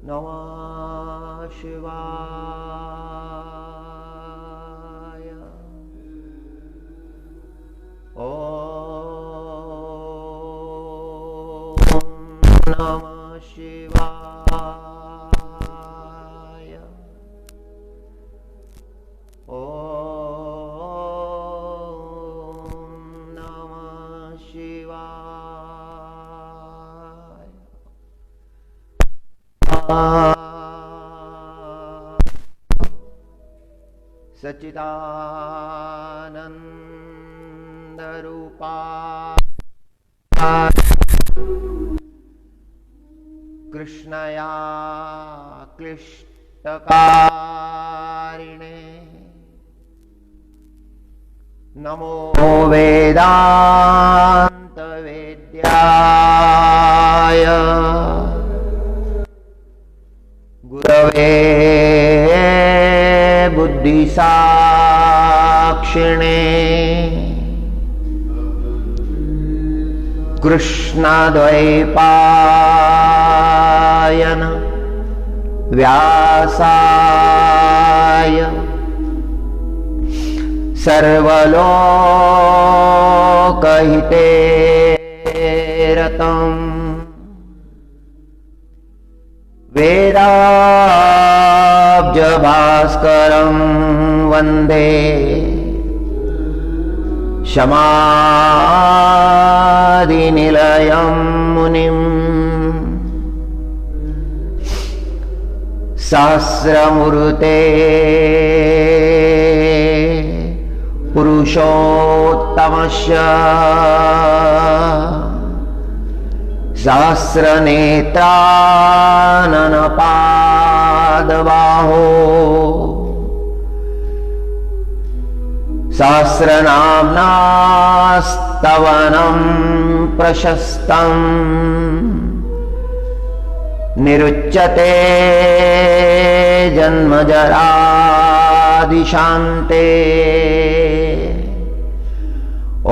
नमः शिवाय। ओम नमः शिवाय। ओम नमः शिवाय। सच्चिदानंद रूपा कृष्णया क्लिष्टकारिणे नमो वेदांत वेद्याय गुरवे बुद्धिसाक्षिणे कृष्णद्वैपायन व्यासाय सर्वलोकहिते रतम् वेदाब्जभास्करं वन्दे शमादिनिलयं मुनिम् सहस्रमूर्ते पुरुषोत्तमस्य सहस्रनेत्राननपादबाहो सहस्रनाम्नास्तवनं प्रशस्तम् निरुच्यते जन्मजरादिशान्ते।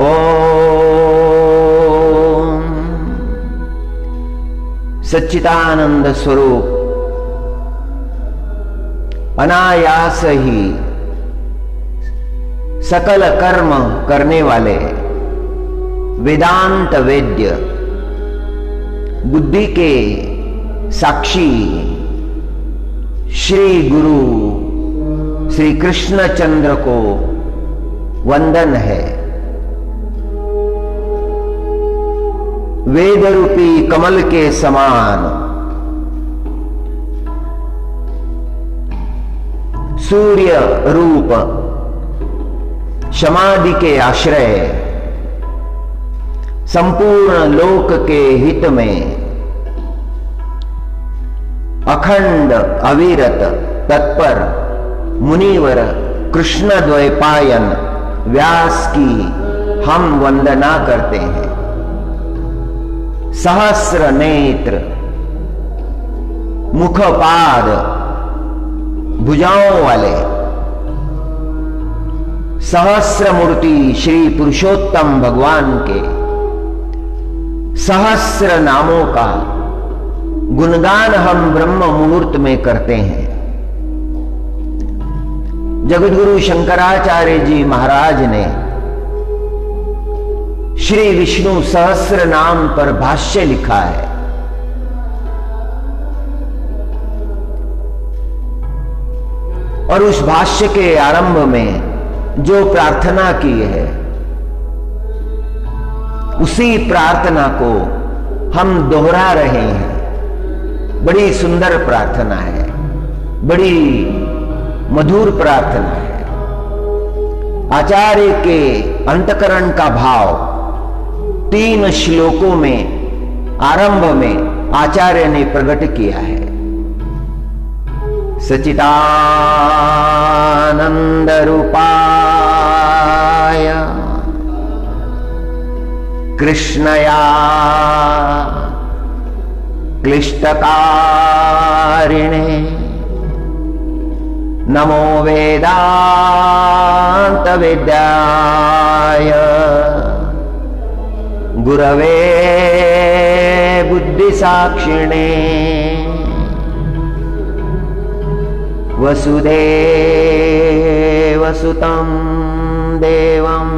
ओम सच्चिदानंद स्वरूप अनायास ही सकल कर्म करने वाले वेदांत वेद्य बुद्धि के साक्षी श्री गुरु श्री कृष्णचंद्र को वंदन है। वेद रूपी कमल के समान सूर्य रूप समाधि के आश्रय संपूर्ण लोक के हित में अखंड अविरत तत्पर मुनिवर कृष्णद्वैपायन व्यास की हम वंदना करते हैं। सहस्र नेत्र मुखपाद भुजाओं वाले सहस्र मूर्ति श्री पुरुषोत्तम भगवान के सहस्र नामों का गुणगान हम ब्रह्म मुहूर्त में करते हैं। जगतगुरु शंकराचार्य जी महाराज ने श्री विष्णु सहस्र नाम पर भाष्य लिखा है। और उस भाष्य के आरंभ में जो प्रार्थना की है उसी प्रार्थना को हम दोहरा रहे हैं। बड़ी सुंदर प्रार्थना है, बड़ी मधुर प्रार्थना है। आचार्य के अंतकरण का भाव 3 श्लोकों में आरंभ में आचार्य ने प्रकट किया है। सच्चिदानंद रूपाय कृष्णया क्लिष्टकारिणे नमो वेदांत वेद्याय गुरवे बुद्धिसाक्षिणे वसुदेवसुतं देवम्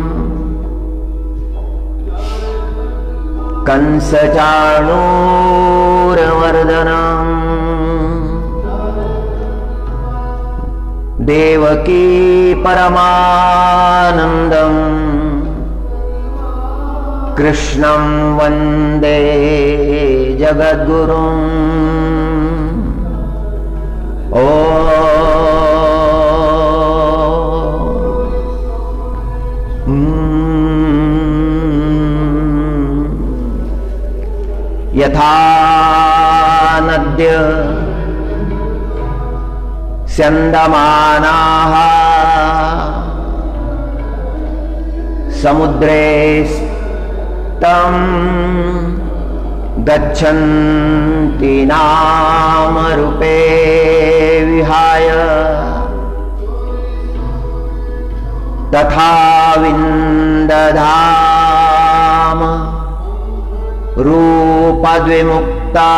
कंसचाणूरमर्दनम् देवकी परमानन्दम् कृष्णं वन्दे जगद्गुरुम्। ओ यथा नद्य स्यन्दमानाः समुद्रे तं गच्छन्ति नामरूपे विहाय तथा विन्दधाम रूपद्विमुक्ता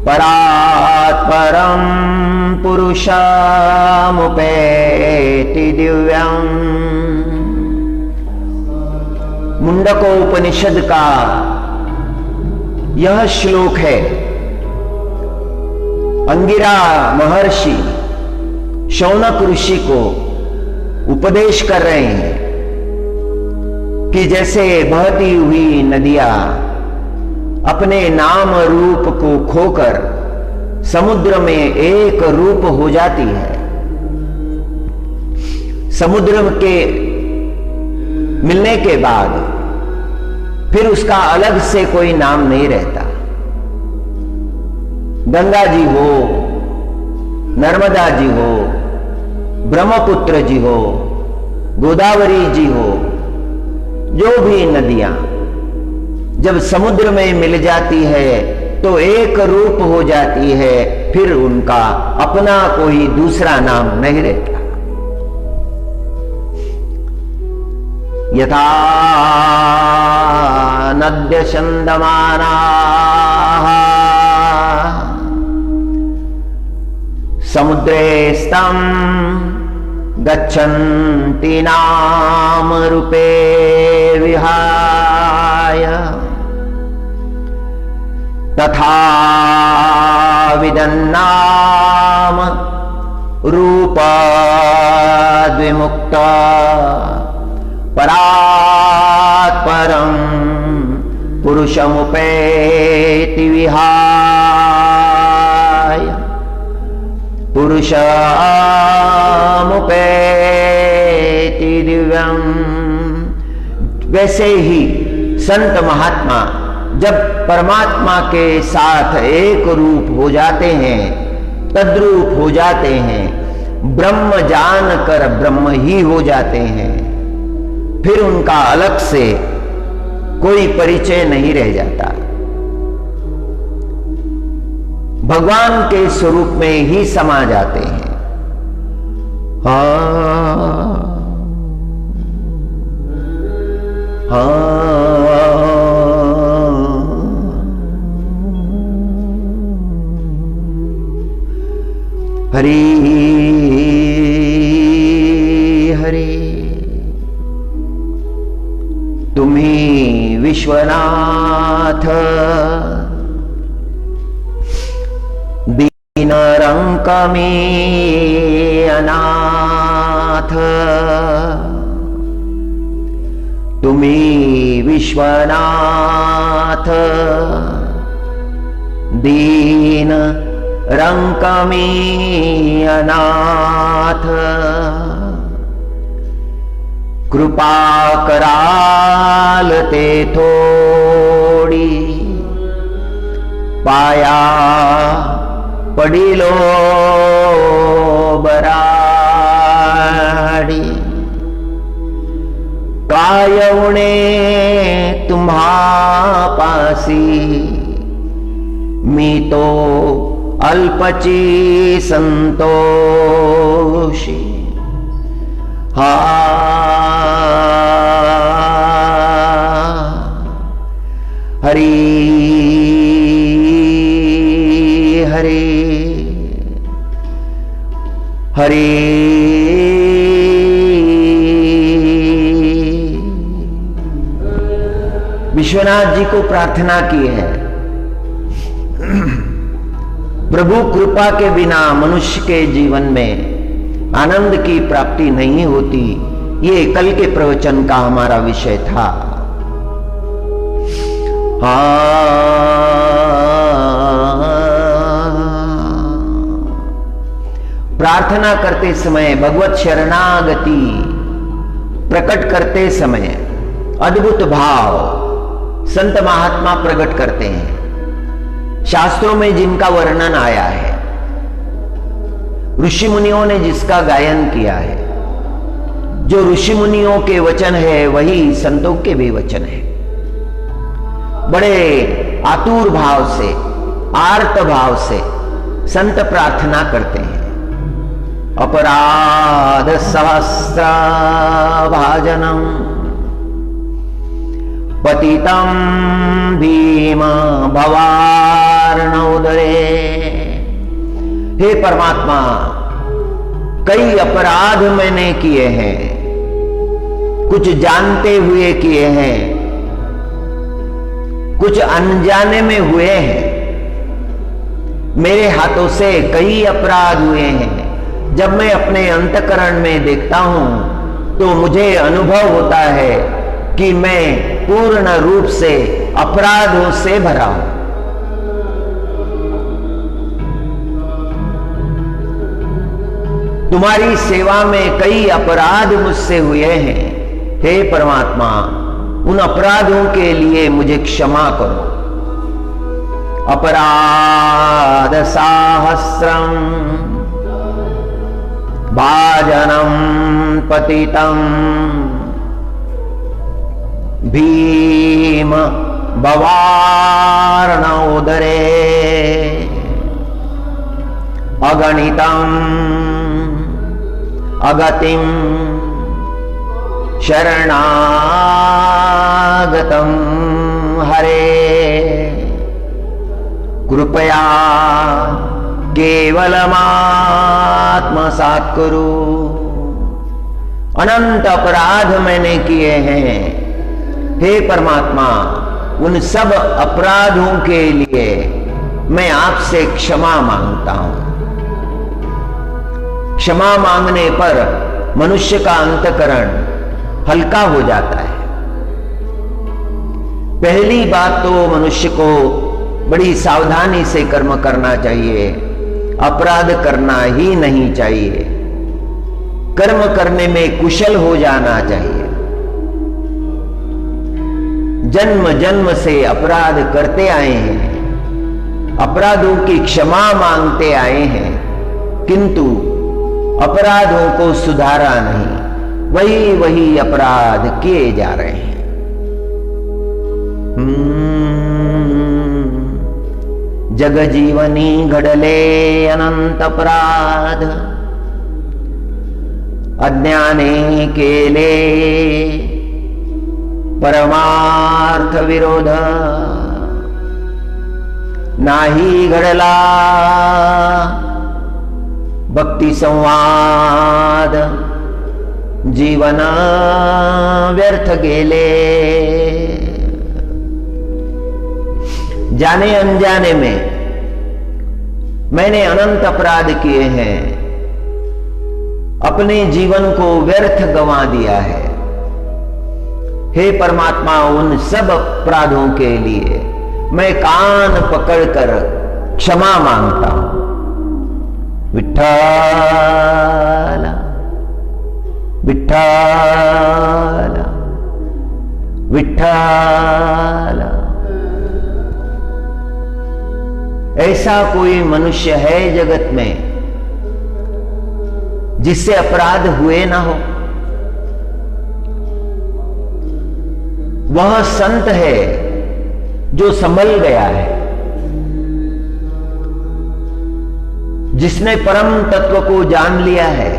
परात्परं पुरुषमुपेति दिव्यम्। मुंडकोपनिषद का यह श्लोक है। अंगिरा महर्षि शौनक ऋषि को उपदेश कर रहे हैं कि जैसे बहती हुई नदियां अपने नाम रूप को खोकर समुद्र में एक रूप हो जाती है, समुद्र के मिलने के बाद फिर उसका अलग से कोई नाम नहीं रहता। गंगा जी हो, नर्मदा जी हो, ब्रह्मपुत्र जी हो, गोदावरी जी हो, जो भी नदियां जब समुद्र में मिल जाती है तो एक रूप हो जाती है, फिर उनका अपना कोई दूसरा नाम नहीं रहता। यथा नद्य स्यन्दमानाः समुद्रे स्तं गच्छन्ति नामरूपे विहाय तथा विदन्नाम रूपाद्विमुक्ता परात्परं पुरुषमुपेति विहाय पुरुषमुपेति दिव्यम्। वैसे ही संत महात्मा जब परमात्मा के साथ एक रूप हो जाते हैं, तद्रूप हो जाते हैं, ब्रह्म जान कर ब्रह्म ही हो जाते हैं, फिर उनका अलग से कोई परिचय नहीं रह जाता। भगवान के स्वरूप में ही समा जाते हैं। हरि हरि तुम्ही विश्वनाथ दीनरंक में अनाथ तुम्ही विश्वनाथ दीन रंक में अनाथ कृपा कराल ते थोड़ी पाया पडिलो बराडी कायवणे तुम्हा पासी मी तो अल्पची संतोषी हा हरि हरि हरि विश्वनाथ जी को प्रार्थना की है, प्रभु कृपा के बिना मनुष्य के जीवन में आनंद की प्राप्ति नहीं होती। ये कल के प्रवचन का हमारा विषय था। प्रार्थना करते समय, भगवत शरणागति प्रकट करते समय अद्भुत भाव संत महात्मा प्रकट करते हैं। शास्त्रों में जिनका वर्णन आया है, ऋषि मुनियों ने जिसका गायन किया है, जो ऋषि मुनियों के वचन है वही संतों के भी वचन है। बड़े आतुर भाव से, आर्त भाव से संत प्रार्थना करते हैं। अपराध सहस्र भाजनम पतितम भीम भवार्णोदरे। हे परमात्मा, कई अपराध मैंने किए हैं, कुछ जानते हुए किए हैं, कुछ अनजाने में हुए हैं। मेरे हाथों से कई अपराध हुए हैं। जब मैं अपने अंतकरण में देखता हूं तो मुझे अनुभव होता है कि मैं पूर्ण रूप से अपराधों से भरा हूं। तुम्हारी सेवा में कई अपराध मुझसे हुए हैं। हे परमात्मा, उन अपराधों के लिए मुझे क्षमा करो। अपराध सहस्रम भाजनम पतितम भीम भवार्णोदरे अगणितम अगतिम शरणागतम हरे। कृपया केवलमात्मसात् करो। अनंत अपराध मैंने किए हैं। हे परमात्मा, उन सब अपराधों के लिए मैं आपसे क्षमा मांगता हूं। क्षमा मांगने पर मनुष्य का अंतकरण हल्का हो जाता है। पहली बात तो मनुष्य को बड़ी सावधानी से कर्म करना चाहिए, अपराध करना ही नहीं चाहिए। कर्म करने में कुशल हो जाना चाहिए। जन्म जन्म से अपराध करते आए हैं, अपराधों की क्षमा मांगते आए हैं, किंतु अपराधों को सुधारा नहीं, वही वही अपराध किए जा रहे हैं। जग जीवनी घडले अनंत अपराध, अज्ञाने केले परमार्थ विरोध। नाही घडला भक्ति संवाद, जीवन व्यर्थ गेले। जाने अनजाने में मैंने अनंत अपराध किए हैं, अपने जीवन को व्यर्थ गंवा दिया है। हे परमात्मा, उन सब अपराधों के लिए मैं कान पकड़कर क्षमा मांगता हूं। विठ्ठल विठ्ठल विठ्ठल। ऐसा कोई मनुष्य है जगत में जिससे अपराध हुए ना हो? वह संत है जो संभल गया है, जिसने परम तत्व को जान लिया है,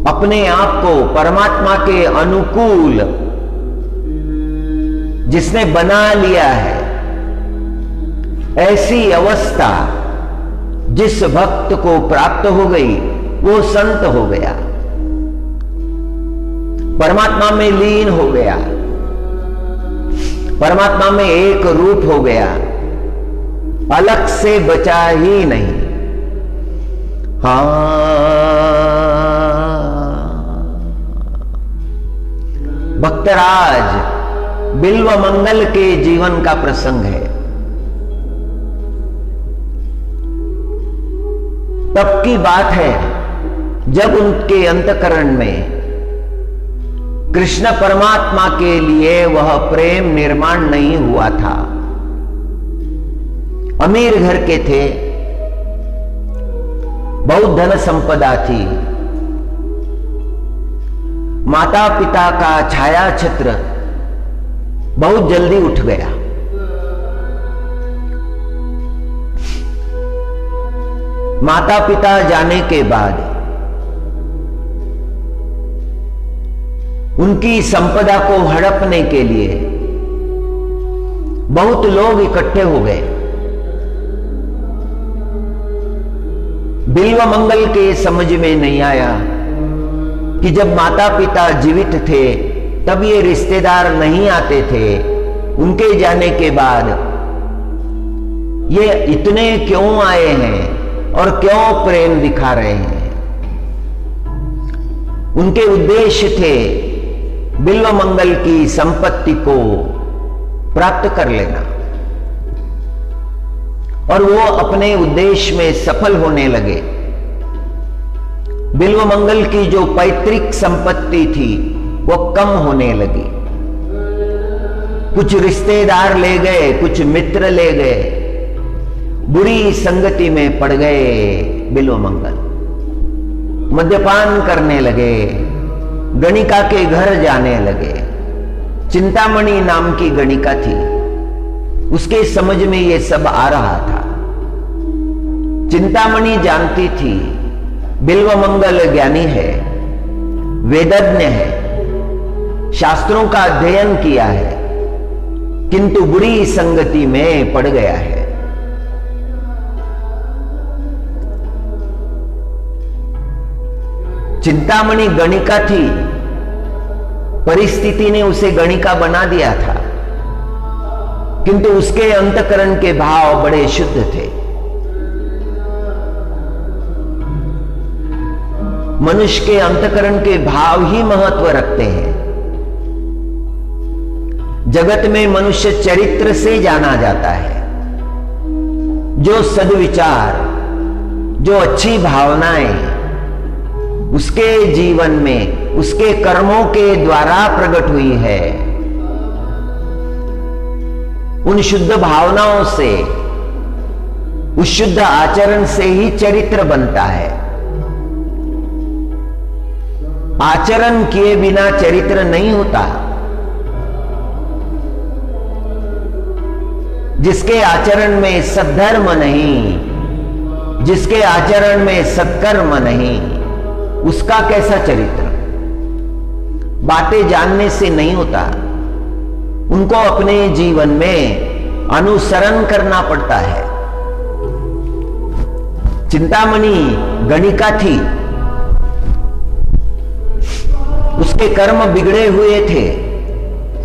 अपने आप को परमात्मा के अनुकूल जिसने बना लिया है। ऐसी अवस्था जिस भक्त को प्राप्त हो गई वो संत हो गया, परमात्मा में लीन हो गया, परमात्मा में एक रूप हो गया, अलग से बचा ही नहीं। भक्तराज बिल्व मंगल के जीवन का प्रसंग है। तब की बात है जब उनके अंतःकरण में कृष्ण परमात्मा के लिए वह प्रेम निर्माण नहीं हुआ था। अमीर घर के थे, बहुत धन संपदा थी, माता पिता का छाया छत्र बहुत जल्दी उठ गया। माता पिता जाने के बाद उनकी संपदा को हड़पने के लिए बहुत लोग इकट्ठे हो गए। बिल्व मंगल के समझ में नहीं आया कि जब माता पिता जीवित थे तब ये रिश्तेदार नहीं आते थे, उनके जाने के बाद ये इतने क्यों आए हैं और क्यों प्रेम दिखा रहे हैं। उनके उद्देश्य थे बिल्व मंगल की संपत्ति को प्राप्त कर लेना, और वो अपने उद्देश्य में सफल होने लगे। बिल्व मंगल की जो पैतृक संपत्ति थी वो कम होने लगी। कुछ रिश्तेदार ले गए, कुछ मित्र ले गए, बुरी संगति में पड़ गए। बिल्व मंगल मद्यपान करने लगे, गणिका के घर जाने लगे। चिंतामणि नाम की गणिका थी, उसके समझ में ये सब आ रहा था। चिंतामणि जानती थी बिल्व मंगल ज्ञानी है, वेदज्ञ है, शास्त्रों का अध्ययन किया है, किंतु बुरी संगति में पड़ गया है। चिंतामणि गणिका थी, परिस्थिति ने उसे गणिका बना दिया था, किंतु उसके अंतःकरण के भाव बड़े शुद्ध थे। मनुष्य के अंतःकरण के भाव ही महत्व रखते हैं। जगत में मनुष्य चरित्र से जाना जाता है। जो सद्विचार, जो अच्छी भावनाएं उसके जीवन में उसके कर्मों के द्वारा प्रकट हुई है, उन शुद्ध भावनाओं से, उस शुद्ध आचरण से ही चरित्र बनता है। आचरण किए बिना चरित्र नहीं होता। जिसके आचरण में सद्धर्म नहीं, जिसके आचरण में सत्कर्म नहीं, उसका कैसा चरित्र? बातें जानने से नहीं होता, उनको अपने जीवन में अनुसरण करना पड़ता है। चिंतामणि गणिका थी, उसके कर्म बिगड़े हुए थे,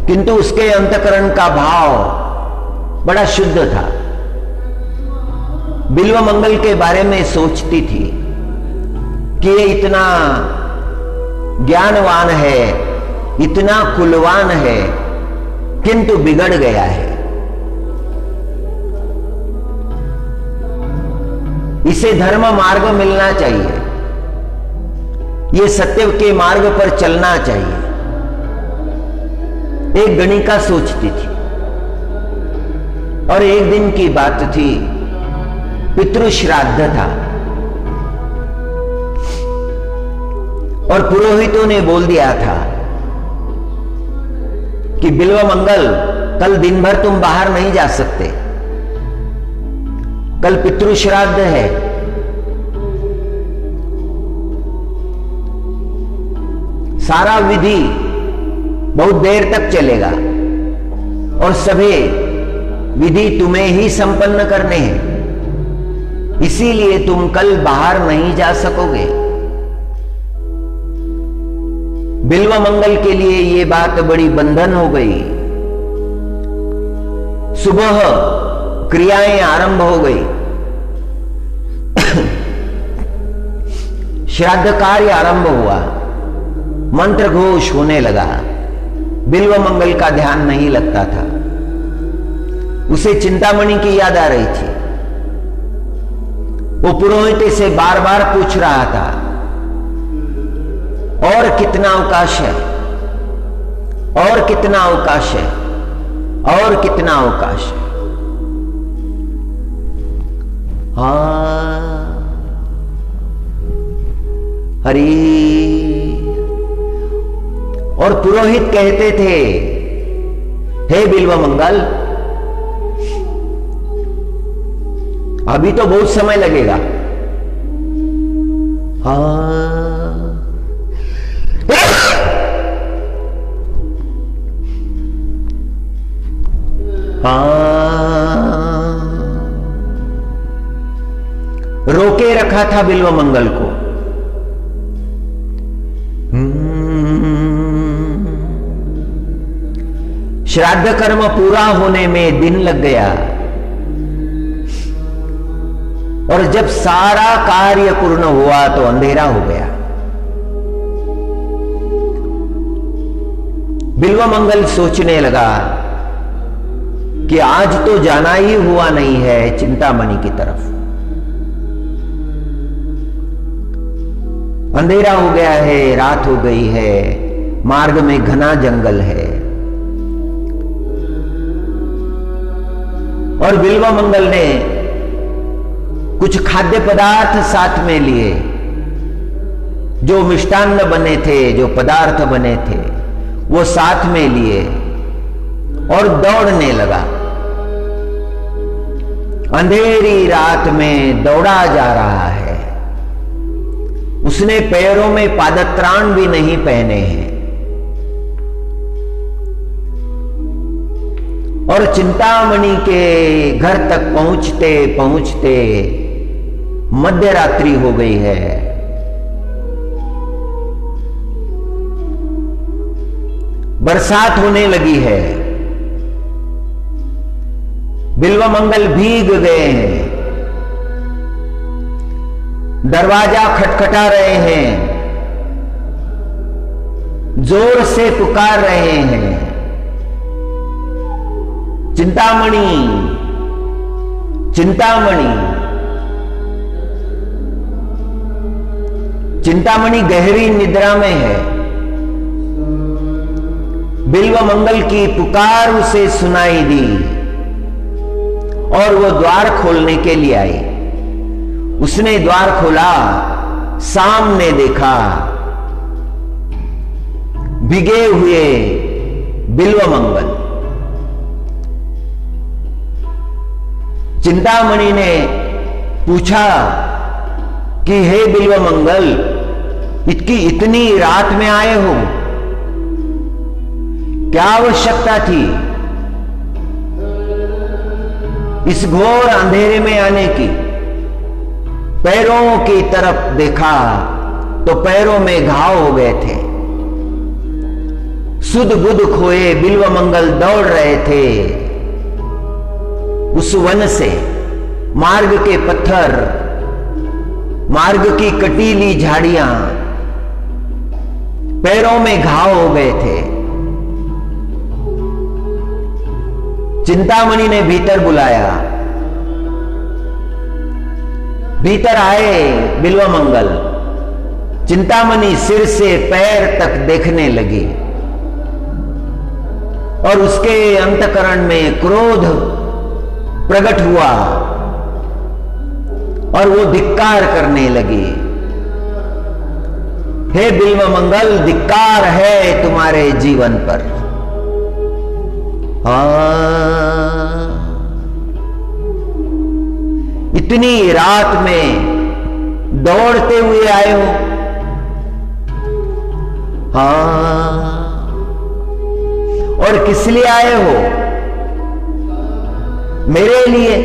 किंतु उसके अंतःकरण का भाव बड़ा शुद्ध था। बिल्व मंगल के बारे में सोचती थी कि ये इतना ज्ञानवान है, इतना कुलवान है, किंतु बिगड़ गया है। इसे धर्म मार्ग मिलना चाहिए, ये सत्य के मार्ग पर चलना चाहिए। एक गणिका सोचती थी, और एक दिन की बात थी, पितृ श्राद्ध था, और पुरोहितों ने बोल दिया था कि बिल्व मंगल कल दिन भर तुम बाहर नहीं जा सकते, कल पितृ श्राद्ध है। सारा विधि बहुत देर तक चलेगा और सभी विधि तुम्हें ही संपन्न करने हैं, इसीलिए तुम कल बाहर नहीं जा सकोगे। बिल्व मंगल के लिए ये बात बड़ी बंधन हो गई। सुबह क्रियाएं आरंभ हो गई, श्राद्ध कार्य आरंभ हुआ, मंत्र घोष होने लगा। बिल्व मंगल का ध्यान नहीं लगता था, उसे चिंतामणि की याद आ रही थी। वो पुरोहित से बार बार पूछ रहा था, और कितना अवकाश है, और कितना अवकाश है, और कितना अवकाश है। हाँ, हरि। और पुरोहित कहते थे, हे बिल्व मंगल, अभी तो बहुत समय लगेगा। रोके रखा था बिल्व मंगल को। श्राद्ध कर्म पूरा होने में दिन लग गया, और जब सारा कार्य पूर्ण हुआ तो अंधेरा हो गया। बिल्व मंगल सोचने लगा कि आज तो जाना ही हुआ नहीं है चिंतामणि की तरफ। अंधेरा हो गया है, रात हो गई है, मार्ग में घना जंगल है। और बिल्व मंगल ने कुछ खाद्य पदार्थ साथ में लिए, जो मिष्टान्न बने थे, जो पदार्थ बने थे, वो साथ में लिए और दौड़ने लगा। अंधेरी रात में दौड़ा जा रहा है। उसने पैरों में पादत्राण भी नहीं पहने हैं, और चिंतामणि के घर तक पहुंचते पहुंचते मध्य रात्रि हो गई है। बरसात होने लगी है। बिल्व मंगल भीग गए हैं। दरवाजा खटखटा रहे हैं, जोर से पुकार रहे हैं, चिंतामणि, चिंतामणि। चिंतामणि गहरी निद्रा में है। बिल्व मंगल की पुकार उसे सुनाई दी और वो द्वार खोलने के लिए आई। उसने द्वार खोला, सामने देखा भिगे हुए बिल्व मंगल। चिंतामणि ने पूछा कि हे बिल्व मंगल, इतनी रात में आए हो, क्या आवश्यकता थी इस घोर अंधेरे में आने की? पैरों की तरफ देखा तो पैरों में घाव हो गए थे। सुध बुध खोए बिल्व मंगल दौड़ रहे थे उस वन से। मार्ग के पत्थर, मार्ग की कटीली झाड़ियां, पैरों में घाव हो गए थे। चिंतामणि ने भीतर बुलाया। भीतर आए बिल्व मंगल। चिंतामणि सिर से पैर तक देखने लगी और उसके अंतकरण में क्रोध प्रकट हुआ और वो धिक्कार करने लगी। हे बिल्व मंगल, धिक्कार है तुम्हारे जीवन पर। इतनी रात में दौड़ते हुए आए हो। और किस लिए आए हो? मेरे लिए।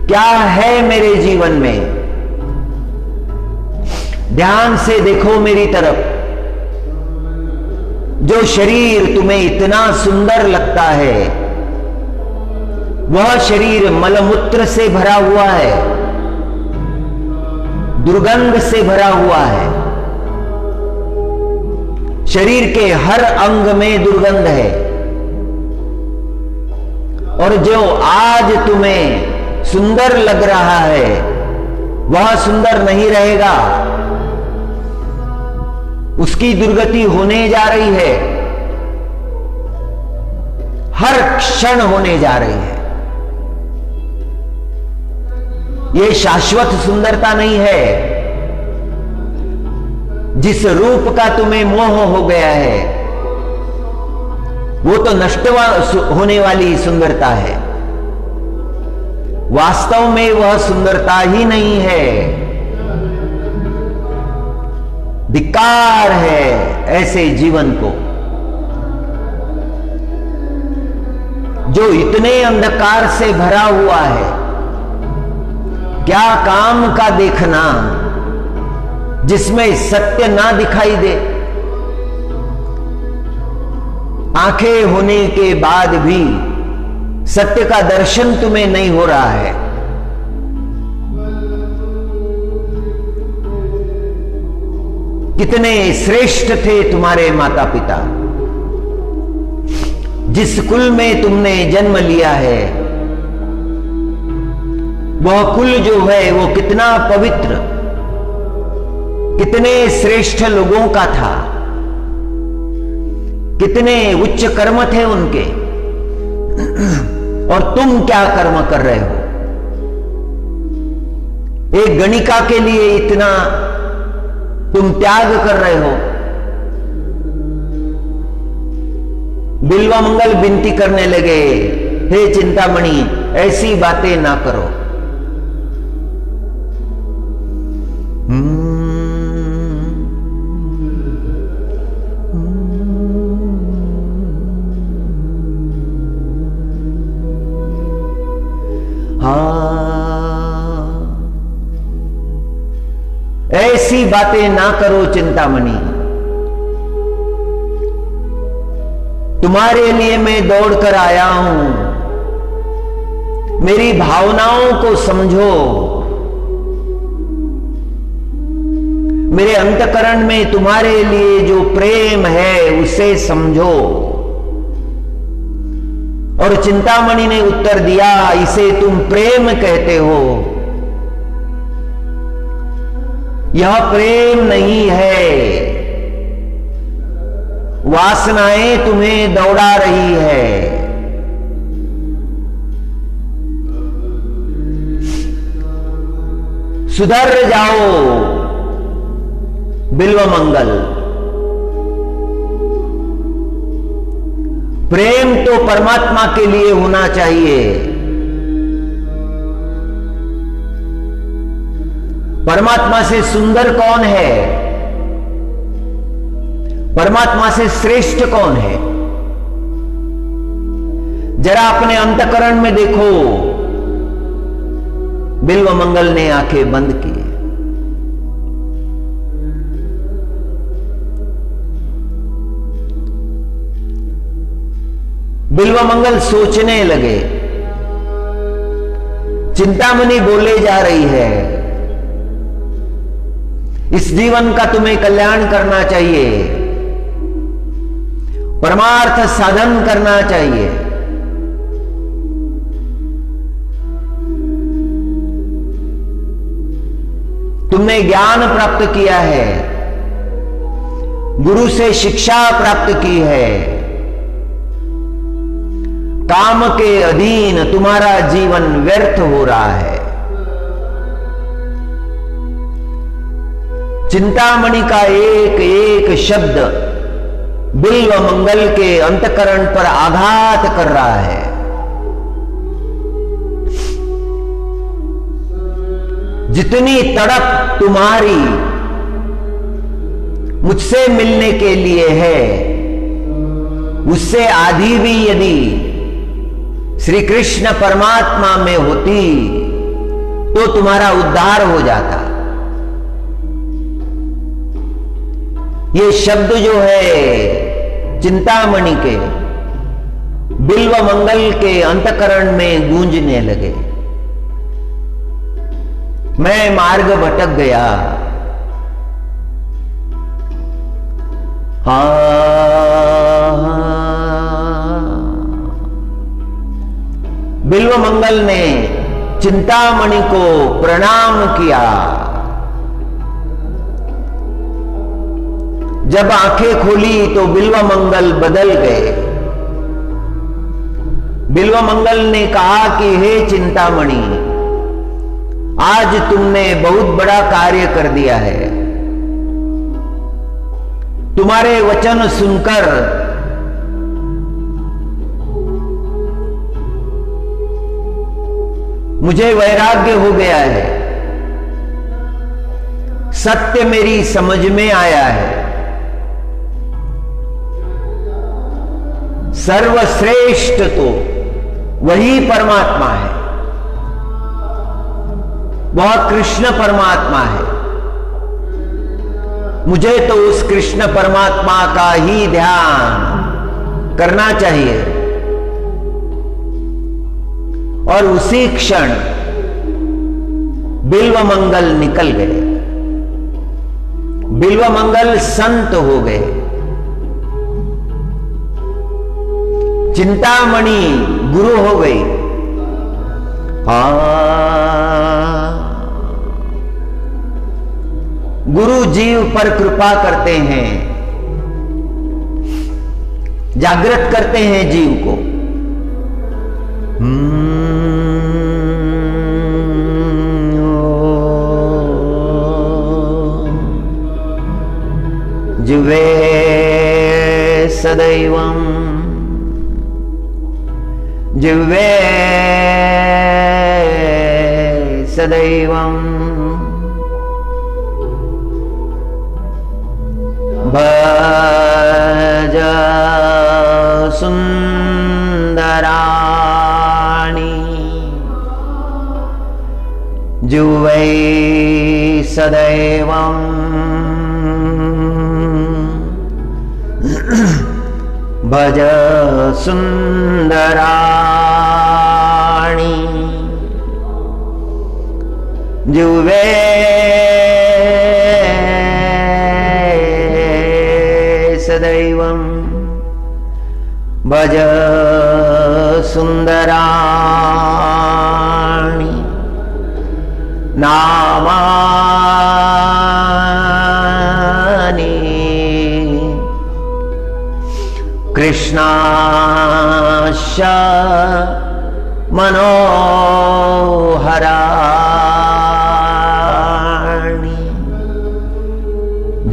क्या है मेरे जीवन में। ध्यान से देखो मेरी तरफ। जो शरीर तुम्हें इतना सुंदर लगता है, वह शरीर मलमूत्र से भरा हुआ है, दुर्गंध से भरा हुआ है। शरीर के हर अंग में दुर्गंध है। और जो आज तुम्हें सुंदर लग रहा है, वह सुंदर नहीं रहेगा। उसकी दुर्गति होने जा रही है, हर क्षण होने जा रही है। यह शाश्वत सुंदरता नहीं है। जिस रूप का तुम्हें मोह हो गया है, वो तो नष्ट होने वाली सुंदरता है। वास्तव में वह सुंदरता ही नहीं है। धिक्कार है ऐसे जीवन को जो इतने अंधकार से भरा हुआ है। क्या काम का देखना जिसमें सत्य ना दिखाई दे। आंखें होने के बाद भी सत्य का दर्शन तुम्हें नहीं हो रहा है। कितने श्रेष्ठ थे तुम्हारे माता पिता। जिस कुल में तुमने जन्म लिया है, वह कुल जो है वो कितना पवित्र, कितने श्रेष्ठ लोगों का था, कितने उच्च कर्म थे उनके। और तुम क्या कर्म कर रहे हो? एक गणिका के लिए इतना तुम त्याग कर रहे हो। बिल्वा मंगल विनती करने लगे, हे चिंतामणि, ऐसी बातें ना करो। ऐसी बातें ना करो चिंतामणि। तुम्हारे लिए मैं दौड़ कर आया हूं। मेरी भावनाओं को समझो। मेरे अंतकरण में तुम्हारे लिए जो प्रेम है उसे समझो। और चिंतामणि ने उत्तर दिया, इसे तुम प्रेम कहते हो। यह प्रेम नहीं है। वासनाएं तुम्हें दौड़ा रही है। सुधर जाओ बिल्व मंगल। प्रेम तो परमात्मा के लिए होना चाहिए। परमात्मा से सुंदर कौन है? परमात्मा से श्रेष्ठ कौन है? जरा अपने अंतकरण में देखो। बिल्व मंगल ने आंखें बंद की। बिल्व मंगल सोचने लगे। चिंतामणि बोले जा रही है, इस जीवन का तुम्हें कल्याण करना चाहिए, परमार्थ साधन करना चाहिए। तुमने ज्ञान प्राप्त किया है, गुरु से शिक्षा प्राप्त की है। काम के अधीन तुम्हारा जीवन व्यर्थ हो रहा है। चिंतामणि का एक एक शब्द बिल्व मंगल के अंतकरण पर आघात कर रहा है। जितनी तड़प तुम्हारी मुझसे मिलने के लिए है, उससे आधी भी यदि श्री कृष्ण परमात्मा में होती तो तुम्हारा उद्धार हो जाता। ये शब्द जो है चिंतामणि के बिल्व मंगल के अंतकरण में गूंजने लगे। मैं मार्ग भटक गया। बिल्व मंगल ने चिंतामणि को प्रणाम किया। जब आंखें खोली तो बिल्व मंगल बदल गए। बिल्व मंगल ने कहा कि हे चिंतामणि, आज तुमने बहुत बड़ा कार्य कर दिया है। तुम्हारे वचन सुनकर मुझे वैराग्य हो गया है। सत्य मेरी समझ में आया है। सर्वश्रेष्ठ तो वही परमात्मा है, वह कृष्ण परमात्मा है। मुझे तो उस कृष्ण परमात्मा का ही ध्यान करना चाहिए। और उसी क्षण बिल्व मंगल निकल गए। बिल्व मंगल संत हो गए। चिंतामणि गुरु हो गई। गुरु जीव पर कृपा करते हैं, जागृत करते हैं जीव को। जिवे सदैवं जिवे सदैवं भज सुंदराणि जुवै सदैवं भज सुंदराणि जुवे सदैवं भज सुंदराणि नामानि कृष्णास्य मनोहराणि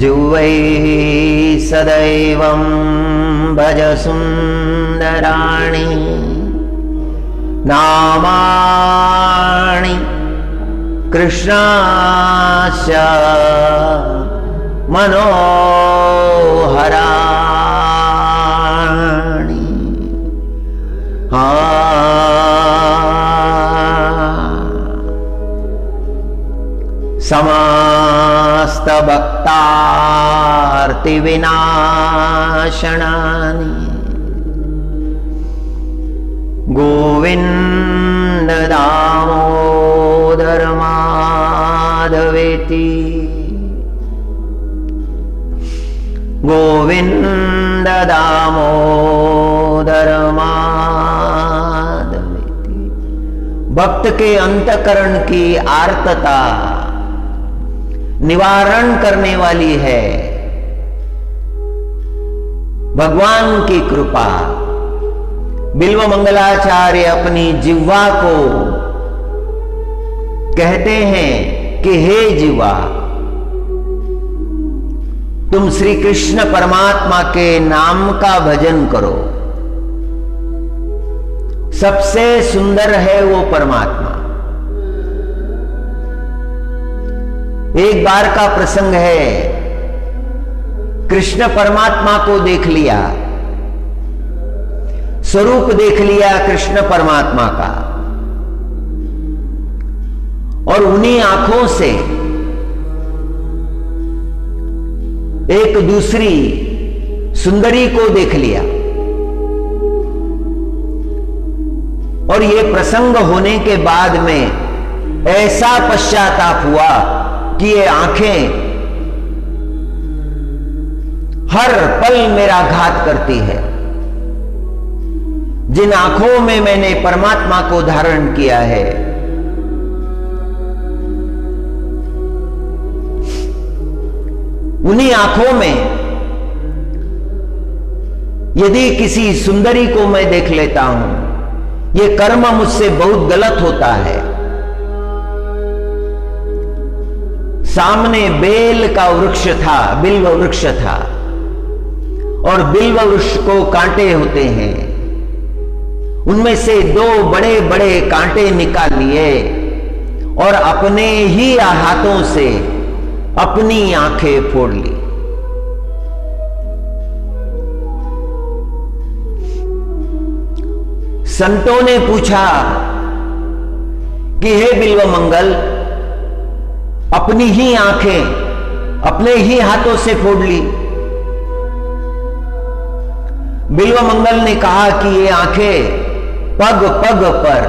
जुवै सदैवं भज सुंदराणि नामानि कृष्णास्य मनोहराणि। समस्त भक्तार्ति विनाशनानि गोविंद दामोदर माधवेति गोविंद दामोदर माधवेति। भक्त के अंतकरण की आर्तता निवारण करने वाली है भगवान की कृपा। बिल्व मंगलाचार्य अपनी जिह्वा को कहते हैं कि हे जिह्वा, तुम श्री कृष्ण परमात्मा के नाम का भजन करो। सबसे सुंदर है वो परमात्मा। एक बार का प्रसंग है, कृष्ण परमात्मा को देख लिया, स्वरूप देख लिया कृष्ण परमात्मा का, और उन्हीं आंखों से एक दूसरी सुंदरी को देख लिया। और यह प्रसंग होने के बाद में ऐसा पश्चाताप हुआ कि ये आंखें हर पल मेरा घात करती है। जिन आंखों में मैंने परमात्मा को धारण किया है, उन्हीं आंखों में यदि किसी सुंदरी को मैं देख लेता हूं, यह कर्म मुझसे बहुत गलत होता है। सामने बेल का वृक्ष था, बिल्व वृक्ष था, और बिल्व वृक्ष को कांटे होते हैं। उनमें से 2 बड़े बड़े कांटे निकाल लिए और अपने ही हाथों से अपनी आंखें फोड़ ली। संतों ने पूछा कि हे बिल्व मंगल, अपनी ही आंखें अपने ही हाथों से फोड़ ली। बिल्व मंगल ने कहा कि ये आंखें पग पग पर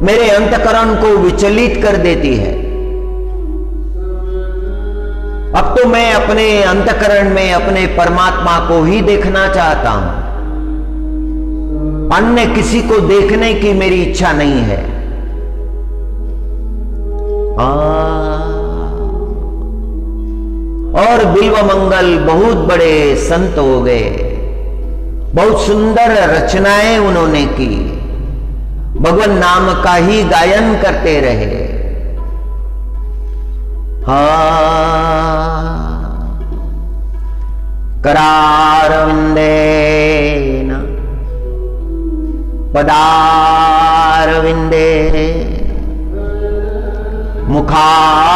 मेरे अंतकरण को विचलित कर देती है। अब तो मैं अपने अंतकरण में अपने परमात्मा को ही देखना चाहता हूं, अन्य किसी को देखने की मेरी इच्छा नहीं है। और बिल्व मंगल बहुत बड़े संत हो गए, बहुत सुंदर रचनाएं उन्होंने की, भगवान नाम का ही गायन करते रहे। करारविंदेन पदारविंदे मुखारविंदे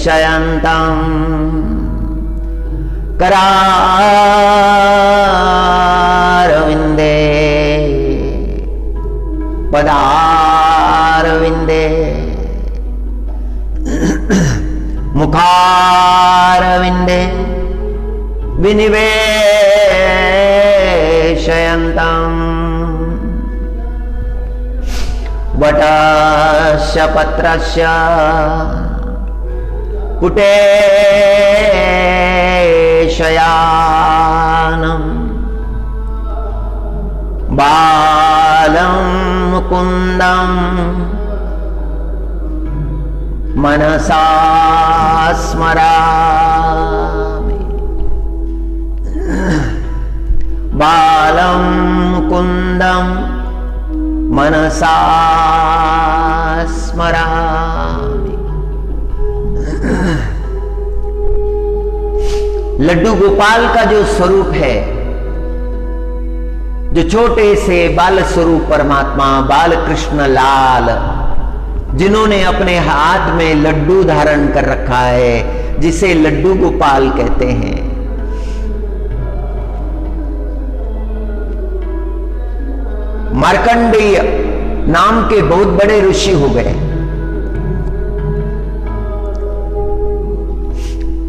विनिवेशयन्तं करारविंदे पदारविंदे मुखारविंदे विनिवेशयन्तं वटस्य पत्रस्य पुटेशयानं बालं मुकुन्दं मनसा स्मरामि। बालं मुकुन्दं मनसा स्मरामि। लड्डू गोपाल का जो स्वरूप है, जो छोटे से बाल स्वरूप परमात्मा बाल कृष्ण लाल, जिन्होंने अपने हाथ में लड्डू धारण कर रखा है, जिसे लड्डू गोपाल कहते हैं। मार्कंडेय नाम के बहुत बड़े ऋषि हो गए।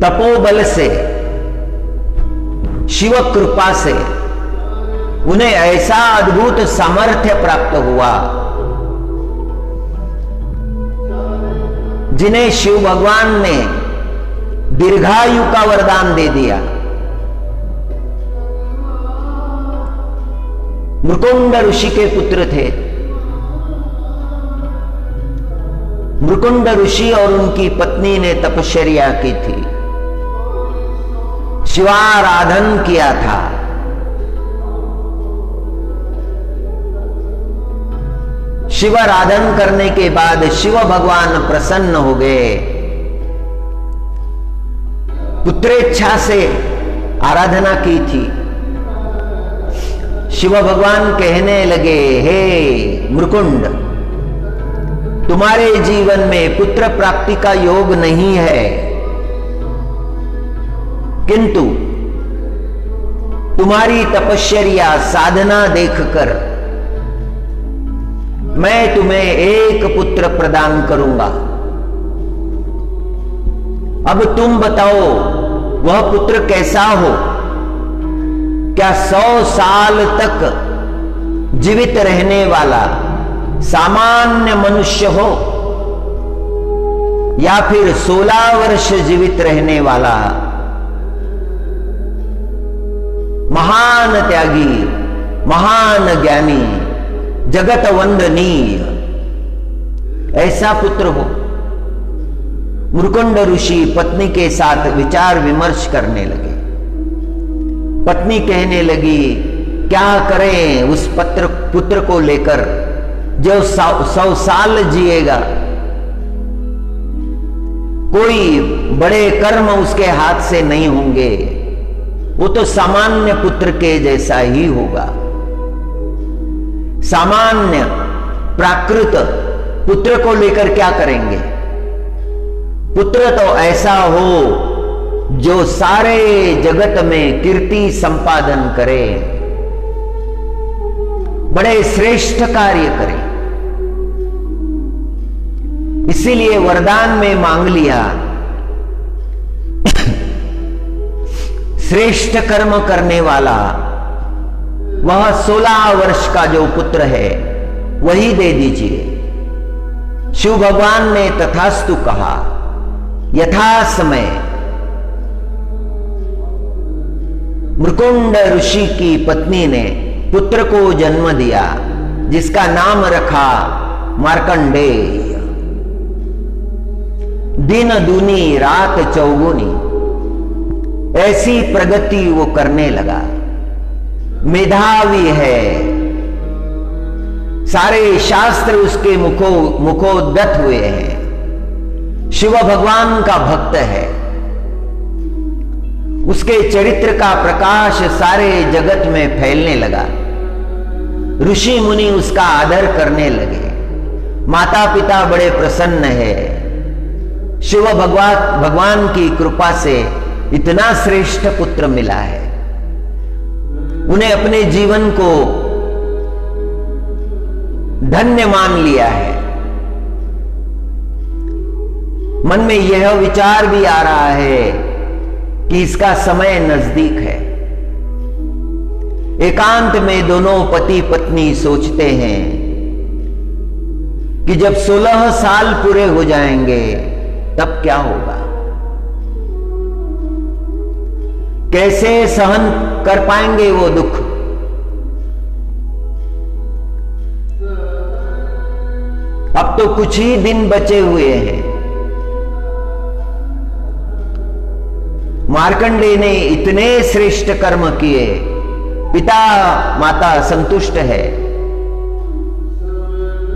तपोबल से, शिव कृपा से उन्हें ऐसा अद्भुत सामर्थ्य प्राप्त हुआ, जिन्हें शिव भगवान ने दीर्घायु का वरदान दे दिया। मृकुंड ऋषि के पुत्र थे। मृकुंड ऋषि और उनकी पत्नी ने तपश्चर्या की थी, शिवाराधन किया था। शिवाराधन करने के बाद शिव भगवान प्रसन्न हो गए। पुत्रेच्छा से आराधना की थी। शिव भगवान कहने लगे, हे मृकुंड, तुम्हारे जीवन में पुत्र प्राप्ति का योग नहीं है, किंतु तुम्हारी तपश्चर्या साधना देखकर मैं तुम्हें एक पुत्र प्रदान करूंगा। अब तुम बताओ वह पुत्र कैसा हो? क्या 100 साल तक जीवित रहने वाला सामान्य मनुष्य हो, या फिर 16 वर्ष जीवित रहने वाला महान त्यागी, महान ज्ञानी, जगत वंदनीय ऐसा पुत्र हो? मुरकुंड ऋषि पत्नी के साथ विचार विमर्श करने लगे। पत्नी कहने लगी, क्या करें उस पुत्र को लेकर जो 100 साल जिएगा? कोई बड़े कर्म उसके हाथ से नहीं होंगे, वो तो सामान्य पुत्र के जैसा ही होगा। सामान्य प्राकृत पुत्र को लेकर क्या करेंगे? पुत्र तो ऐसा हो जो सारे जगत में कीर्ति संपादन करे, बड़े श्रेष्ठ कार्य करे। इसीलिए वरदान में मांग लिया, श्रेष्ठ कर्म करने वाला वह 16 वर्ष का जो पुत्र है वही दे दीजिए। शिव भगवान ने तथास्तु कहा। यथा समय मुरकुंड ऋषि की पत्नी ने पुत्र को जन्म दिया, जिसका नाम रखा मार्कंडेय। दिन दूनी रात चौगुनी ऐसी प्रगति वो करने लगा। मेधावी है, सारे शास्त्र उसके मुखोद्गत हुए हैं। शिव भगवान का भक्त है, उसके चरित्र का प्रकाश सारे जगत में फैलने लगा। ऋषि मुनि उसका आदर करने लगे। माता पिता बड़े प्रसन्न है। शिव भगवान की कृपा से इतना श्रेष्ठ पुत्र मिला है। उन्हें अपने जीवन को धन्य मान लिया है। मन में यह विचार भी आ रहा है कि इसका समय नजदीक है। एकांत में दोनों पति पत्नी सोचते हैं कि जब 16 साल पूरे हो जाएंगे तब क्या होगा, कैसे सहन कर पाएंगे वो दुख। अब तो कुछ ही दिन बचे हुए हैं। मार्कंडेय ने इतने श्रेष्ठ कर्म किए, पिता माता संतुष्ट है,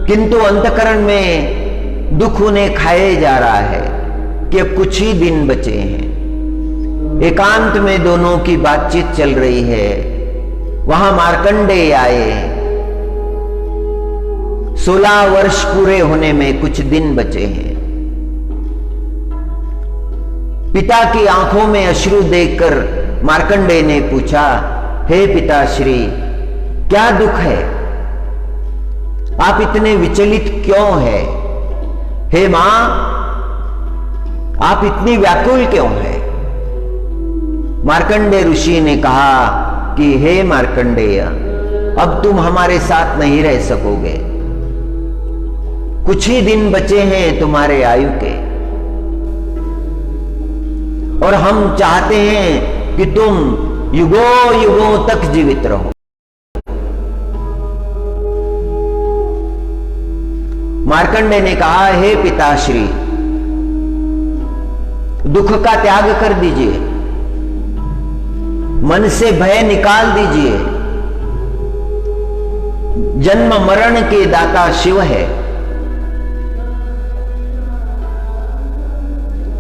किंतु अंतकरण में दुख उन्हें खाए जा रहा है कि अब कुछ ही दिन बचे हैं। एकांत में दोनों की बातचीत चल रही है। वहां मार्कंडेय आए। 16 वर्ष पूरे होने में कुछ दिन बचे हैं। पिता की आंखों में अश्रु देखकर मार्कंडेय ने पूछा, हे पिताश्री, क्या दुख है? आप इतने विचलित क्यों हैं? हे मां, आप इतनी व्याकुल क्यों हैं? मार्कंडेय ऋषि ने कहा कि हे मार्कंडेय, अब तुम हमारे साथ नहीं रह सकोगे। कुछ ही दिन बचे हैं तुम्हारे आयु के, और हम चाहते हैं कि तुम युगों युगों तक जीवित रहो। मार्कंडेय ने कहा, हे पिताश्री, दुख का त्याग कर दीजिए, मन से भय निकाल दीजिए। जन्म मरण के दाता शिव है,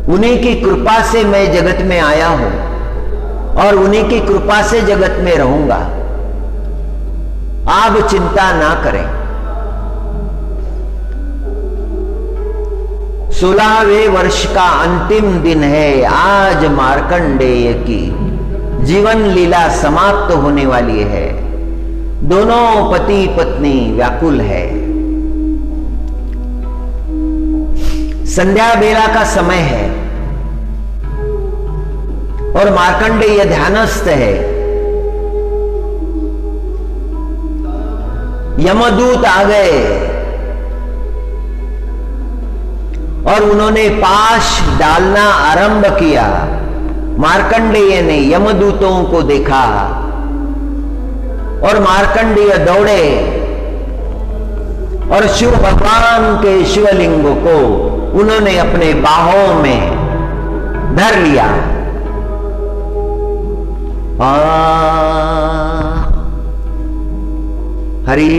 उन्हीं की कृपा से मैं जगत में आया हूं और उन्हीं की कृपा से जगत में रहूंगा। आप चिंता ना करें। 16वें वर्ष का अंतिम दिन है आज मार्कंडेय की। जीवन लीला समाप्त होने वाली है। दोनों पति पत्नी व्याकुल है। संध्या बेला का समय है और मार्कंडेय ध्यानस्थ है। यमदूत आ गए और उन्होंने पाश डालना आरंभ किया। मार्कंडेय ने यमदूतों को देखा और मार्कंडेय दौड़े और शिव भगवान के शिवलिंग को उन्होंने अपने बाहों में धर लिया। हरि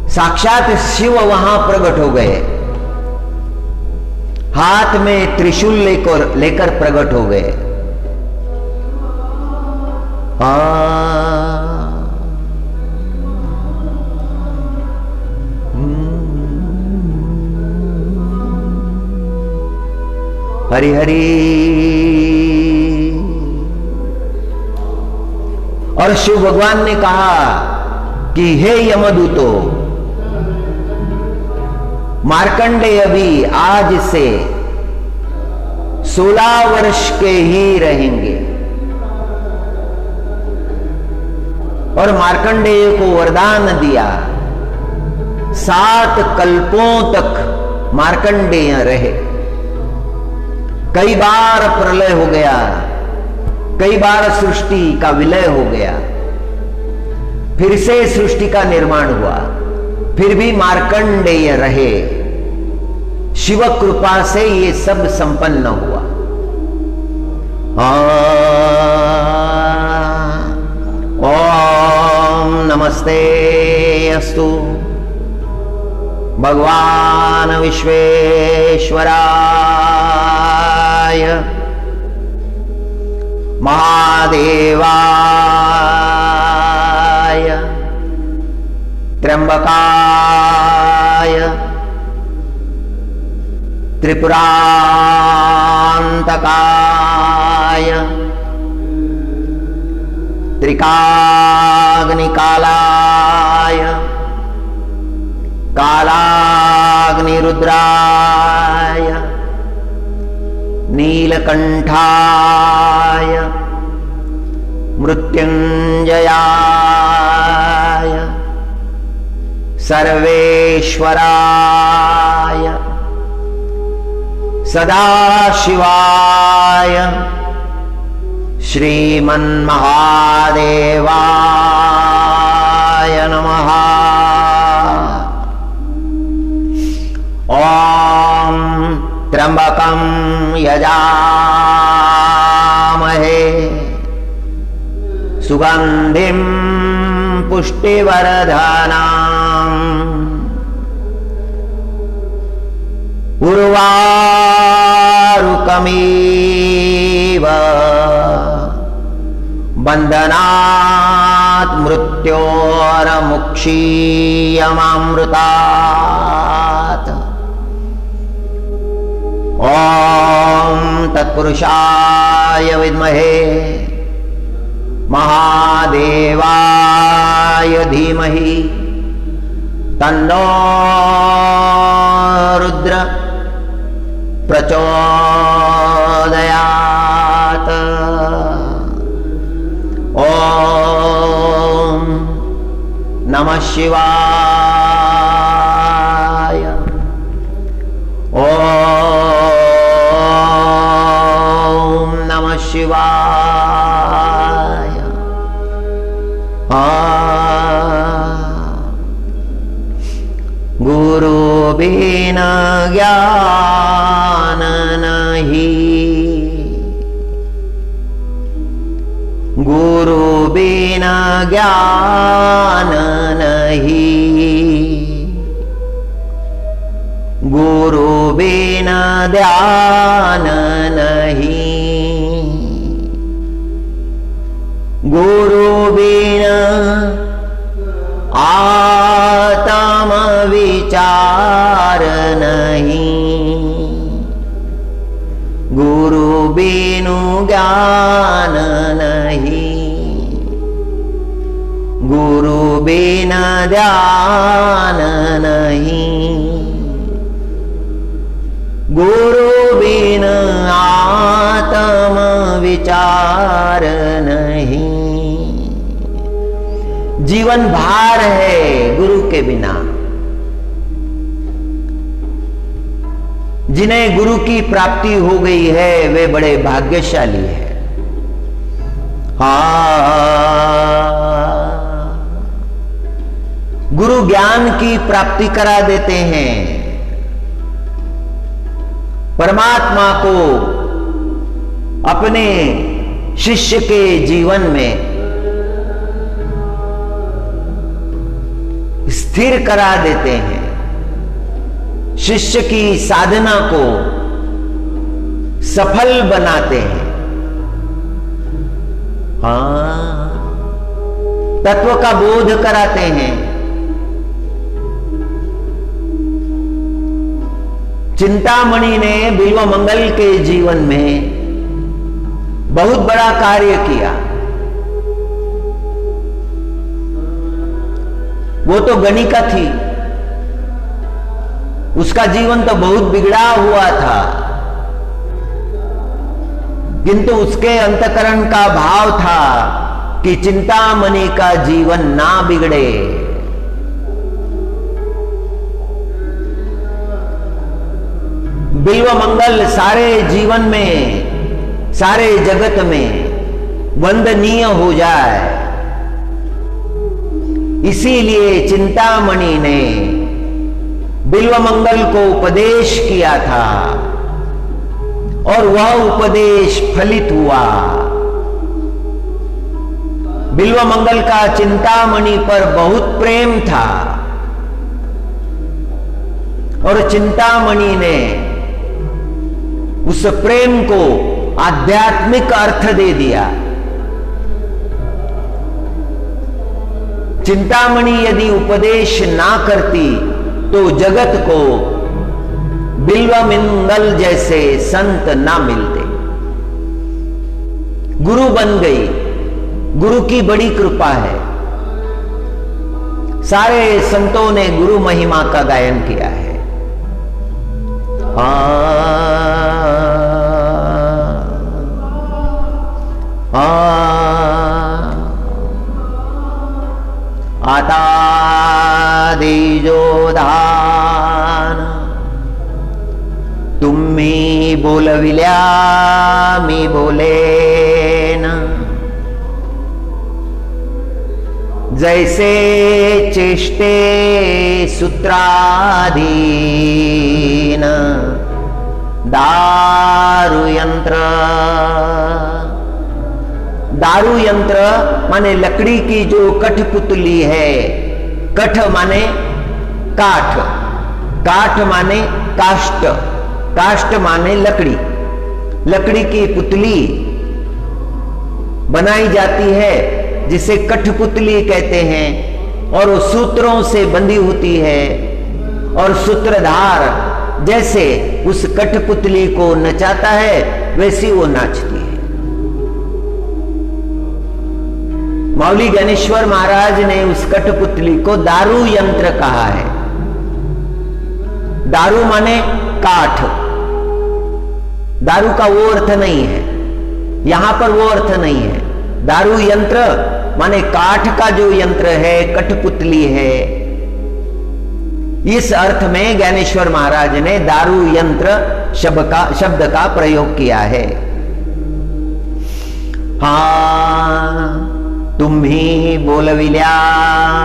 साक्षात शिव वहां प्रकट हो गए, हाथ में त्रिशूल लेकर प्रकट हो गए। हरि हरि। और शिव भगवान ने कहा कि हे यमदूतो, मार्कंडेय भी आज से 16 वर्ष के ही रहेंगे। और मार्कंडेय को वरदान दिया, 7 कल्पों तक मार्कंडेय रहे। कई बार प्रलय हो गया, कई बार सृष्टि का विलय हो गया, फिर से सृष्टि का निर्माण हुआ, फिर भी मार्कंडेय रहे। शिव कृपा से ये सब संपन्न हुआ। ओम नमस्ते अस्तु भगवान विश्वेश्वराय महादेवाय त्र्यंबकाय त्रिपुरांतकाय त्रिकाग्निकालाय कालाग्निरुद्राय नीलकंठाय मृत्युंजयाय सर्वेश्वराय सदाशिवाय श्रीमन्महादेवाय नमः। ओम त्र्यंबकं यजामहे सुगंधिं पुष्टिवर्धनम् उर्वारुकमिव बंधनात् मृत्योर्मुक्षीयमामृतात्। ओम तत्पुरुषाय विद्महे महादेवाय धीमहि तन्नो रुद्र प्रचोदयात्। ओम नमः शिवाय। ओम नमः शिवाय। गुरु बिना ज्ञान नहीं, गुरु बिना ज्ञान नहीं, गुरु बिना ध्यान नहीं, गुरु बिना आत्म विचार नहीं। बिन ध्यान नहीं, गुरु बिन आत्म विचार नहीं। जीवन भार है गुरु के बिना। जिन्हें गुरु की प्राप्ति हो गई है वे बड़े भाग्यशाली है। गुरु ज्ञान की प्राप्ति करा देते हैं, परमात्मा को अपने शिष्य के जीवन में स्थिर करा देते हैं, शिष्य की साधना को सफल बनाते हैं। तत्व का बोध कराते हैं। चिंतामणि ने बिल्वमंगल के जीवन में बहुत बड़ा कार्य किया। वो तो गणिका थी, उसका जीवन तो बहुत बिगड़ा हुआ था, किंतु उसके अंतकरण का भाव था कि चिंतामणि का जीवन ना बिगड़े। बिल्वमंगल सारे जीवन में, सारे जगत में वंदनीय हो जाए, इसीलिए चिंतामणि ने बिल्वमंगल को उपदेश किया था और वह उपदेश फलित हुआ। बिल्वमंगल का चिंतामणि पर बहुत प्रेम था और चिंतामणि ने उस प्रेम को आध्यात्मिक अर्थ दे दिया। चिंतामणि यदि उपदेश ना करती तो जगत को बिल्वमंगल जैसे संत ना मिलते। गुरु बन गई, गुरु की बड़ी कृपा है। सारे संतों ने गुरु महिमा का गायन किया है। आता दीजो दान, तुम्ही बोलविल्या मी बोलेन, जैसे चेष्टे सूत्राधीन, दारू यंत्र। दारू यंत्र माने लकड़ी की जो कठपुतली है। कठ माने काठ, काठ माने काष्ठ, काष्ठ माने लकड़ी। लकड़ी की पुतली बनाई जाती है जिसे कठपुतली कहते हैं, और वो सूत्रों से बंधी होती है और सूत्रधार जैसे उस कठपुतली को नचाता है वैसी वो नाचती है। मौली ज्ञानेश्वर महाराज ने उस कठपुतली को दारू यंत्र कहा है। दारू माने काठ, दारू का वो अर्थ नहीं है, यहां पर वो अर्थ नहीं है। दारू यंत्र माने काठ का जो यंत्र है, कठपुतली है। इस अर्थ में ज्ञानेश्वर महाराज ने दारू यंत्र शब्द का प्रयोग किया है। हाँ, तुम्ही बोलविल्या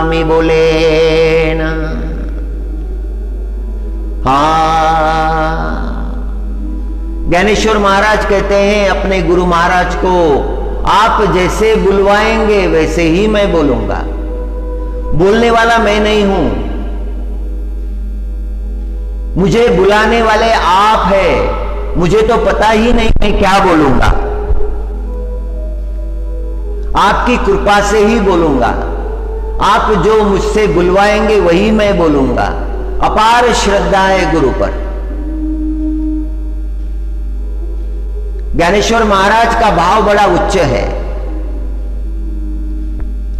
मी बोलेन। हाँ, ज्ञानेश्वर महाराज कहते हैं अपने गुरु महाराज को, आप जैसे बुलवाएंगे वैसे ही मैं बोलूंगा। बोलने वाला मैं नहीं हूं, मुझे बुलाने वाले आप हैं। मुझे तो पता ही नहीं मैं क्या बोलूंगा, आपकी कृपा से ही बोलूंगा। आप जो मुझसे बुलवाएंगे वही मैं बोलूंगा। अपार श्रद्धा है गुरु पर। ज्ञानेश्वर महाराज का भाव बड़ा उच्च है।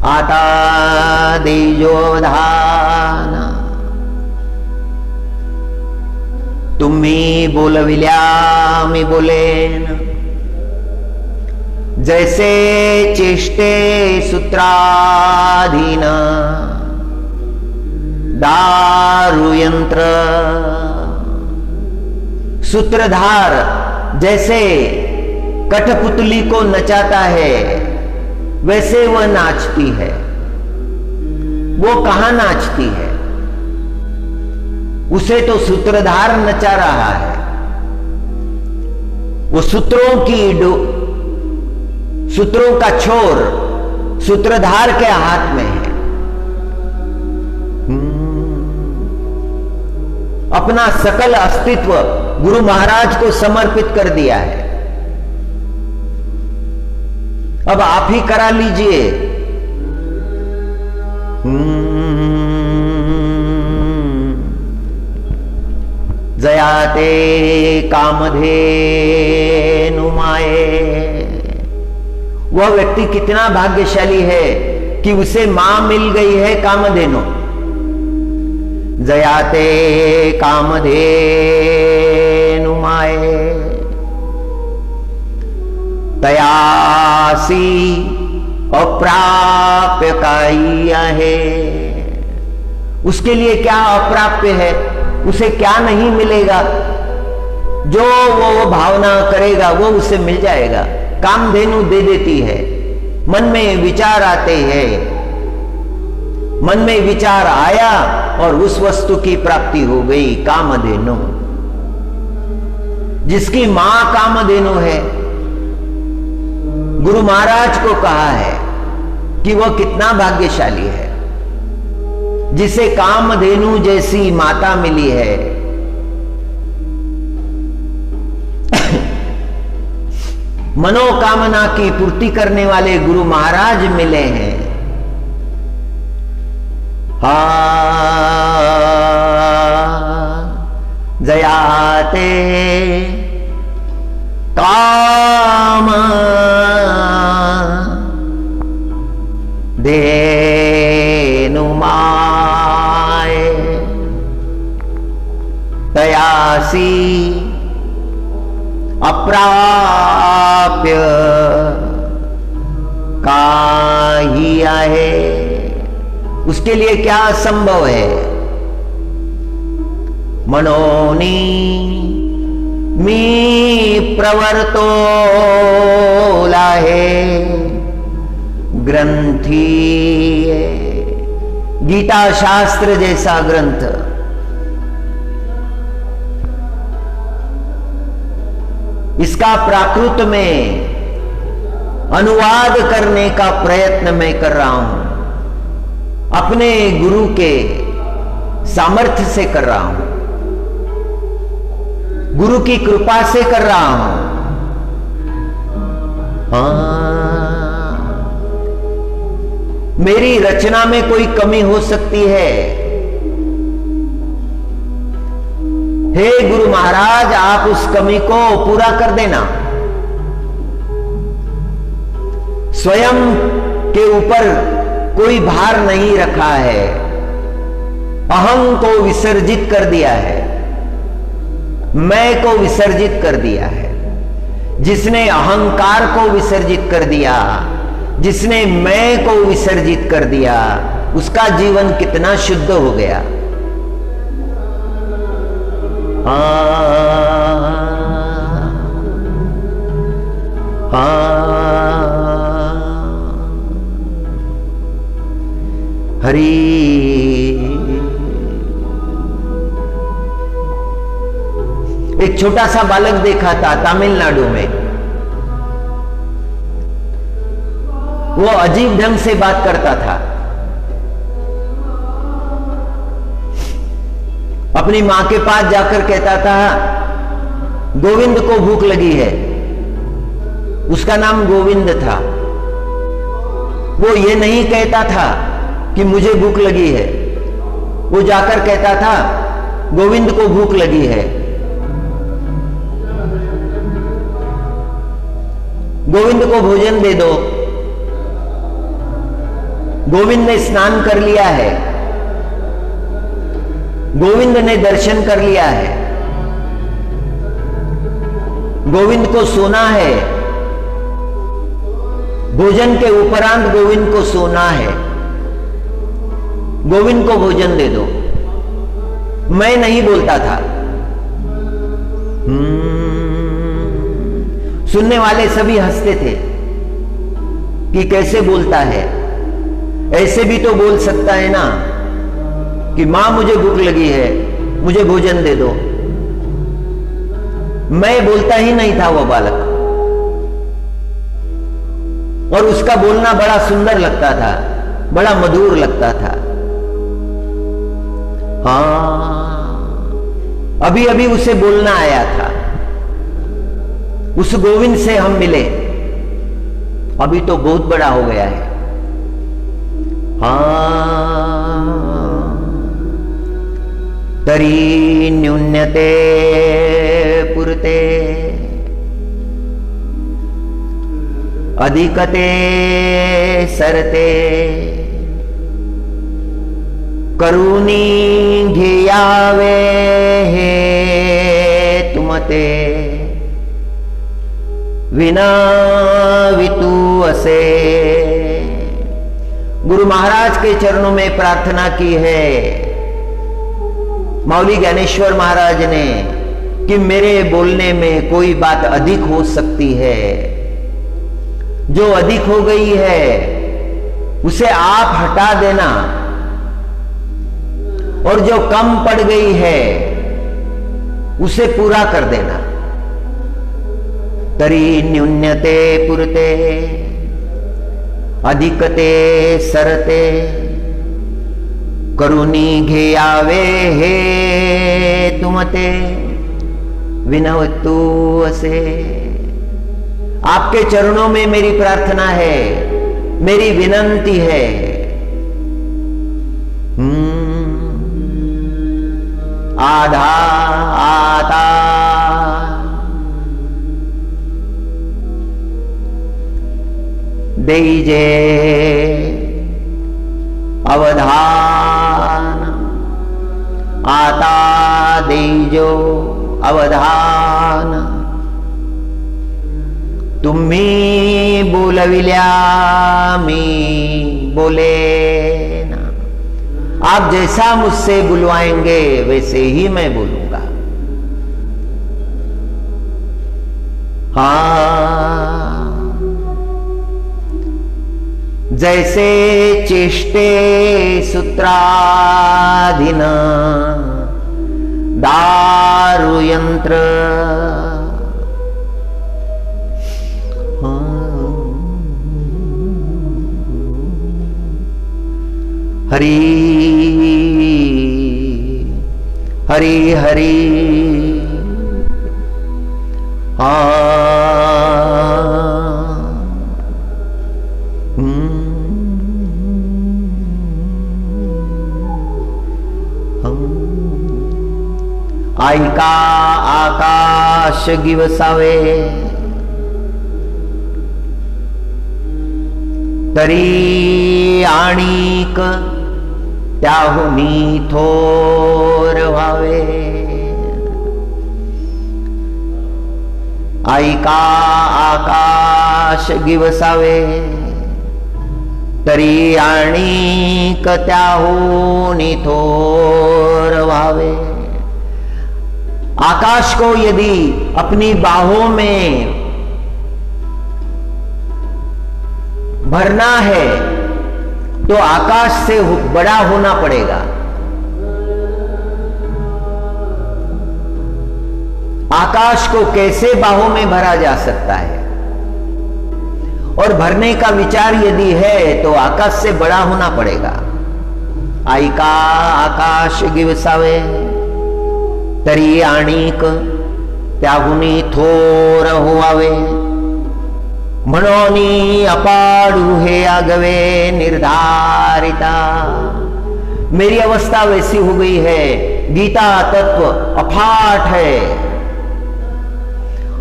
आता देजोधान तुम्ही बोलविल्या मी बोलेन, जैसे चेष्टे सूत्राधीन दारुयंत्र। सूत्रधार जैसे कठपुतली को नचाता है वैसे वह नाचती है। वो कहां नाचती है? उसे तो सूत्रधार नचा रहा है। वो सूत्रों का छोर सूत्रधार के हाथ में है। अपना सकल अस्तित्व गुरु महाराज को समर्पित कर दिया है। अब आप ही करा लीजिए। जयाते कामधेनु माये। वह व्यक्ति कितना भाग्यशाली है कि उसे मां मिल गई है कामधेनु। जयाते कामधेनु माये तयासी अप्राप्य काया है। उसके लिए क्या अप्राप्य है? उसे क्या नहीं मिलेगा? जो वो भावना करेगा वो उसे मिल जाएगा। कामधेनु दे देती है। मन में विचार आते हैं, मन में विचार आया और उस वस्तु की प्राप्ति हो गई। कामधेनु जिसकी मां कामधेनु है, गुरु महाराज को कहा है कि वह कितना भाग्यशाली है जिसे कामधेनु जैसी माता मिली है। मनोकामना की पूर्ति करने वाले गुरु महाराज मिले हैं। जयाते काम धेनु माये तयासी अप्राप्य काहिया है। उसके लिए क्या संभव है? मनोनी मी प्रवर्तो लाहे ग्रंथी। गीता शास्त्र जैसा ग्रंथ इसका प्राकृत में अनुवाद करने का प्रयत्न मैं कर रहा हूं। अपने गुरु के सामर्थ्य से कर रहा हूं, गुरु की कृपा से कर रहा हूं। मेरी रचना में कोई कमी हो सकती है। हे गुरु महाराज, आप उस कमी को पूरा कर देना। स्वयं के ऊपर कोई भार नहीं रखा है। अहं को विसर्जित कर दिया है, मैं को विसर्जित कर दिया है। जिसने अहंकार को विसर्जित कर दिया, जिसने मैं को विसर्जित कर दिया, उसका जीवन कितना शुद्ध हो गया। हरि एक छोटा सा बालक देखा था तमिलनाडु में। वो अजीब ढंग से बात करता था। अपनी मां के पास जाकर कहता था गोविंद को भूख लगी है। उसका नाम गोविंद था। वो ये नहीं कहता था कि मुझे भूख लगी है। वो जाकर कहता था गोविंद को भूख लगी है, गोविंद को भोजन दे दो। गोविंद ने स्नान कर लिया है, गोविंद ने दर्शन कर लिया है, गोविंद को सोना है, भोजन के उपरांत गोविंद को सोना है, गोविंद को भोजन दे दो। मैं नहीं बोलता था। सुनने वाले सभी हंसते थे कि कैसे बोलता है, ऐसे भी तो बोल सकता है ना कि मां मुझे भूख लगी है, मुझे भोजन दे दो। मैं बोलता ही नहीं था वो बालक, और उसका बोलना बड़ा सुंदर लगता था, बड़ा मधुर लगता था। हाँ, अभी अभी उसे बोलना आया था। उस गोविंद से हम मिले, अभी तो बहुत बड़ा हो गया है। हाँ, तरी न्यून्यते पुरते अधिकते सरते करुणी घेयावे हे तुमते विनावितु असे। गुरु महाराज के चरणों में प्रार्थना की है मौली ज्ञानेश्वर महाराज ने कि मेरे बोलने में कोई बात अधिक हो सकती है, जो अधिक हो गई है उसे आप हटा देना, और जो कम पड़ गई है उसे पूरा कर देना। तरी न्यून्यते पुरते अधिकते सरते करुणी घेयावे हे तुमते विनवतु असे। आपके चरणों में मेरी प्रार्थना है, मेरी विनंती है। आधा आता दीजे अवधान, आता दीजो अवधान। तुम्ही बोलविल्या मी बोले ना। आप जैसा मुझसे बुलवाएंगे वैसे ही मैं बोलूंगा। हाँ, जैसे चेष्टे सूत्राधीन दारु यंत्र, हरि हरि हरि ऐका आकाश गिवसावे तरी आणिक त्याहुनी थोर व्हावे। ऐका आकाश गिवसावे तरी आणिक त्याहुनी थोर व्हावे। आकाश को यदि अपनी बाहों में भरना है तो आकाश से बड़ा होना पड़ेगा। आकाश को कैसे बाहों में भरा जा सकता है? और भरने का विचार यदि है तो आकाश से बड़ा होना पड़ेगा। ऐका आकाश गिवसावे तरी आणिक त्याहुनी थोर व्हावे। म्हणोनी अपाडू हे आगवे निर्धारिता। मेरी अवस्था वैसी हो गई है, गीता तत्व अफाट है,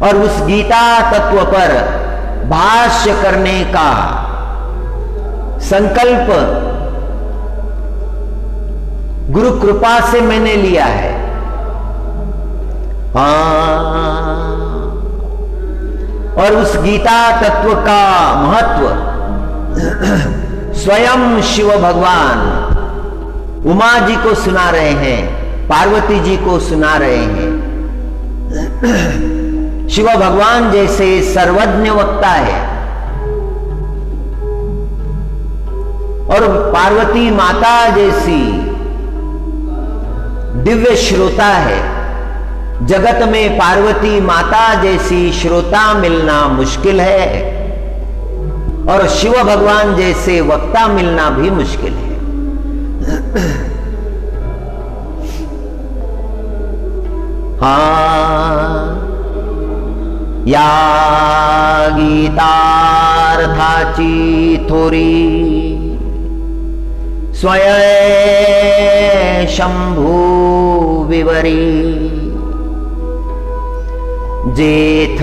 और उस गीता तत्व पर भाष्य करने का संकल्प गुरु कृपा से मैंने लिया है। और उस गीता तत्व का महत्व स्वयं शिव भगवान उमा जी को सुना रहे हैं, पार्वती जी को सुना रहे हैं। शिव भगवान जैसे सर्वज्ञ वक्ता है और पार्वती माता जैसी दिव्य श्रोता है। जगत में पार्वती माता जैसी श्रोता मिलना मुश्किल है और शिव भगवान जैसे वक्ता मिलना भी मुश्किल है। या गीतार्थाची थोरी स्वयं शंभु विवरी जेठ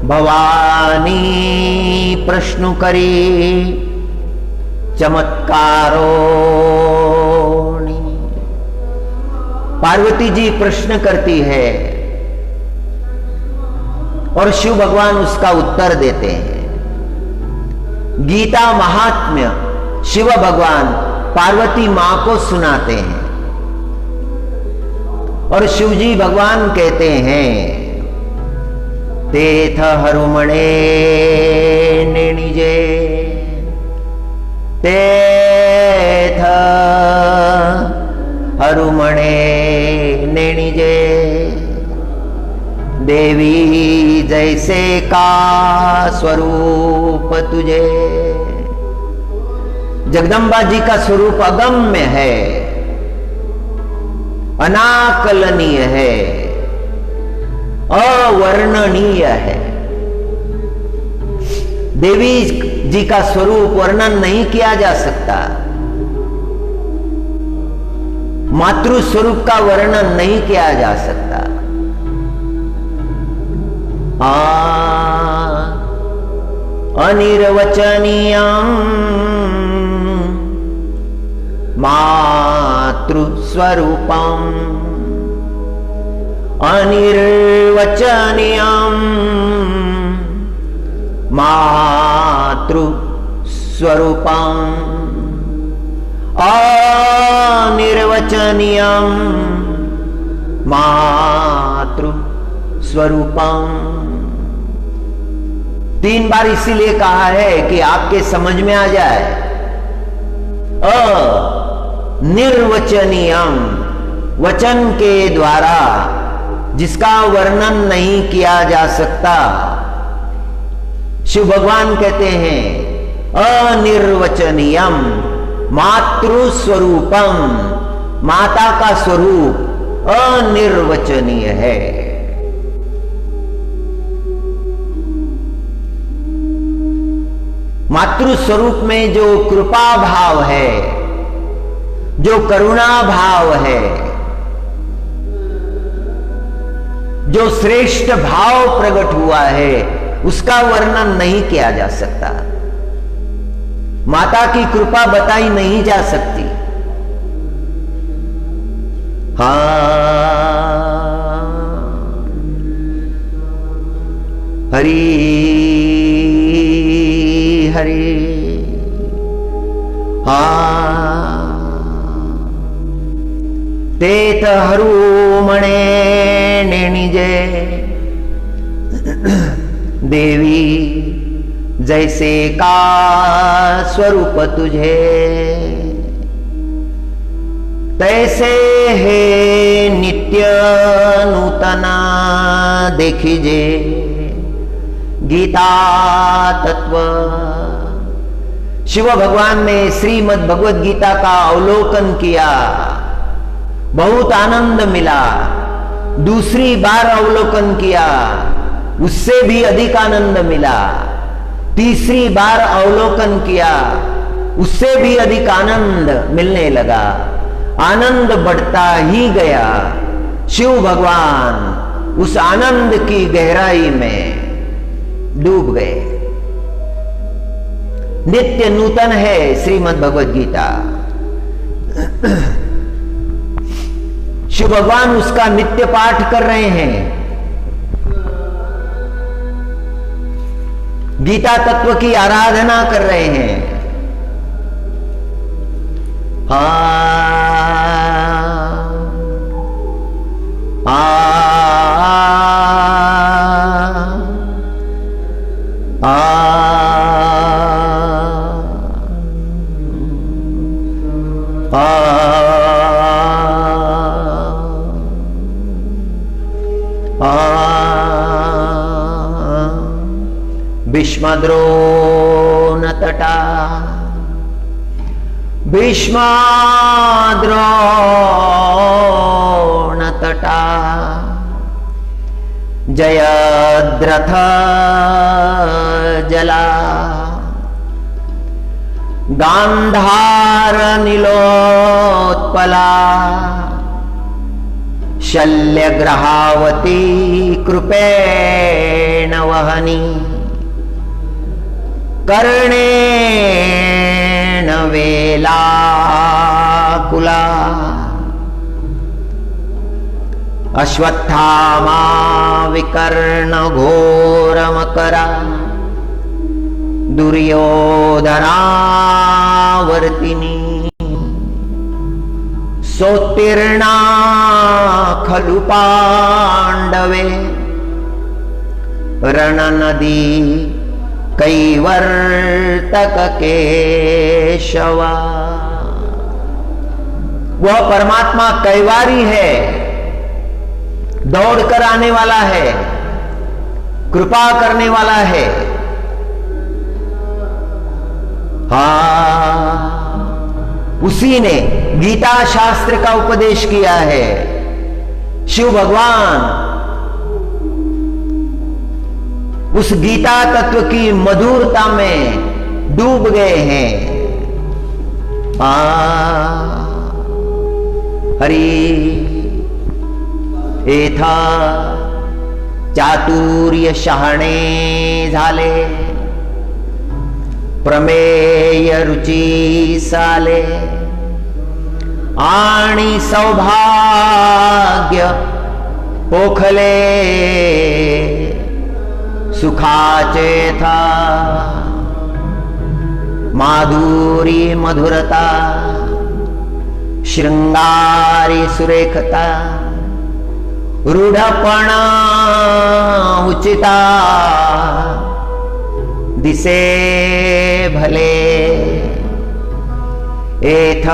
भवानी प्रश्न करी चमत्कारो। पार्वती जी प्रश्न करती है और शिव भगवान उसका उत्तर देते हैं। गीता महात्म्य शिव भगवान पार्वती मां को सुनाते हैं और शिवजी भगवान कहते हैं तेथ हरुमणे निजे तेथ हरुमणे निजे देवी जैसे का स्वरूप तुझे। जगदम्बा जी का स्वरूप अगम्य है, अनाकलनीय है, अवर्णनीय है। देवी जी का स्वरूप वर्णन नहीं किया जा सकता, मातृ स्वरूप का वर्णन नहीं किया जा सकता। अनिर्वचनीयं मातृस्वरूपम् अनिर्वचनीयं मातृस्वरूपम् अनिर्वचनीयं मातृस्वरूपम्। 3 बार इसीलिए कहा है कि आपके समझ में आ जाए। निर्वचनीयम, वचन के द्वारा जिसका वर्णन नहीं किया जा सकता। शिव भगवान कहते हैं अनिर्वचनीयम मातृ स्वरूपम, माता का स्वरूप अनिर्वचनीय है। मातृ स्वरूप में जो कृपा भाव है, जो करुणा भाव है, जो श्रेष्ठ भाव प्रकट हुआ है, उसका वर्णन नहीं किया जा सकता। माता की कृपा बताई नहीं जा सकती। हरि हरि तेत हरुमणे निजे देवी जैसे का स्वरूप तुझे तैसे है नित्य नूतना देखिजे गीता तत्व। शिव भगवान ने श्रीमद् भगवद गीता का अवलोकन किया, बहुत आनंद मिला। दूसरी बार अवलोकन किया, उससे भी अधिक आनंद मिला। तीसरी बार अवलोकन किया, उससे भी अधिक आनंद मिलने लगा। आनंद बढ़ता ही गया। शिव भगवान उस आनंद की गहराई में डूब गए। नित्य नूतन है श्रीमद् भगवद गीता। शिव भगवान उसका नित्य पाठ कर रहे हैं। गीता तत्व की आराधना कर रहे हैं। भीष्मद्रोणतटा भीष्मद्रोणतटा जयद्रथ जला गांधार नीलोत्पला शल्यग्रहावती कृपेण वहनी कर्णेन वेलाकुला अश्वत्थामा विकर्ण घोरमकरा दुर्योधनावर्तिनी सोत्तीर्णा खलु पांडवे रणनदी कैवर्तक केशवा। वह परमात्मा कैवारी है, दौड़कर आने वाला है, कृपा करने वाला है। उसी ने गीता शास्त्र का उपदेश किया है। शिव भगवान उस गीता तत्व की मधुरता में डूब गए हैं। हरि एथा चातुर्य शहाणे झाले प्रमेय रुची साले आणि सौभाग्य पोखले सुखाचे था माधुरी मधुरता श्रृंगारी सुरेखता रूढपणा उचिता दिसे भले एथ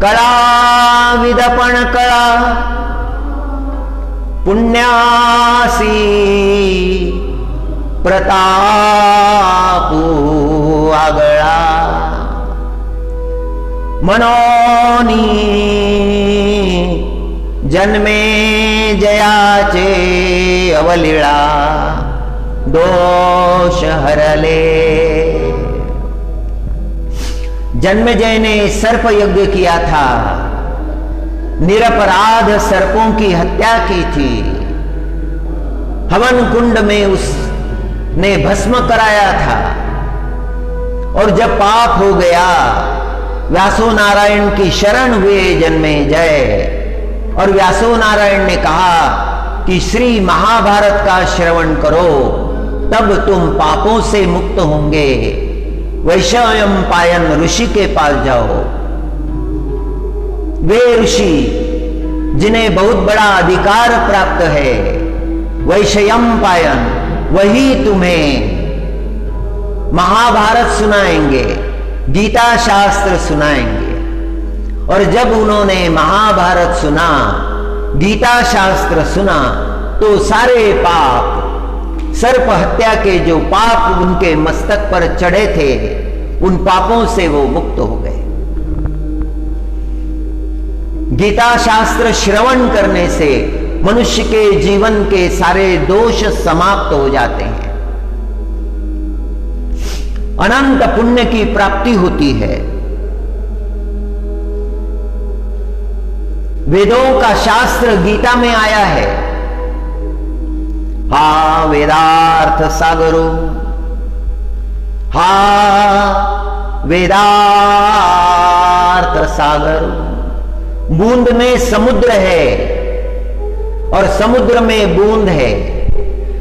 कळा विदपण कळा पुण्यासी प्रतापू आगळा मनोनी जन्मे जयाचे अवलीळा दोष हरले। जन्मेजय ने सर्प यज्ञ किया था, निरपराध सर्पों की हत्या की थी। हवन कुंड में उसने भस्म कराया था और जब पाप हो गया व्यासो नारायण की शरण हुए जन्मेजय और व्यासो नारायण ने कहा कि श्री महाभारत का श्रवण करो तब तुम पापों से मुक्त होंगे। वैशंपायन ऋषि के पास जाओ। वे ऋषि जिन्हें बहुत बड़ा अधिकार प्राप्त है, वैशंपायन, वही तुम्हें महाभारत सुनाएंगे, गीता शास्त्र सुनाएंगे। और जब उन्होंने महाभारत सुना, गीता शास्त्र सुना, तो सारे पाप, सर्प हत्या के जो पाप उनके मस्तक पर चढ़े थे, उन पापों से वो मुक्त हो गए। गीता शास्त्र श्रवण करने से मनुष्य के जीवन के सारे दोष समाप्त हो जाते हैं, अनंत पुण्य की प्राप्ति होती है। वेदों का शास्त्र गीता में आया है। हा वेदार्थ सागरो हा वेदार्थ सागर, बूंद में समुद्र है और समुद्र में बूंद है।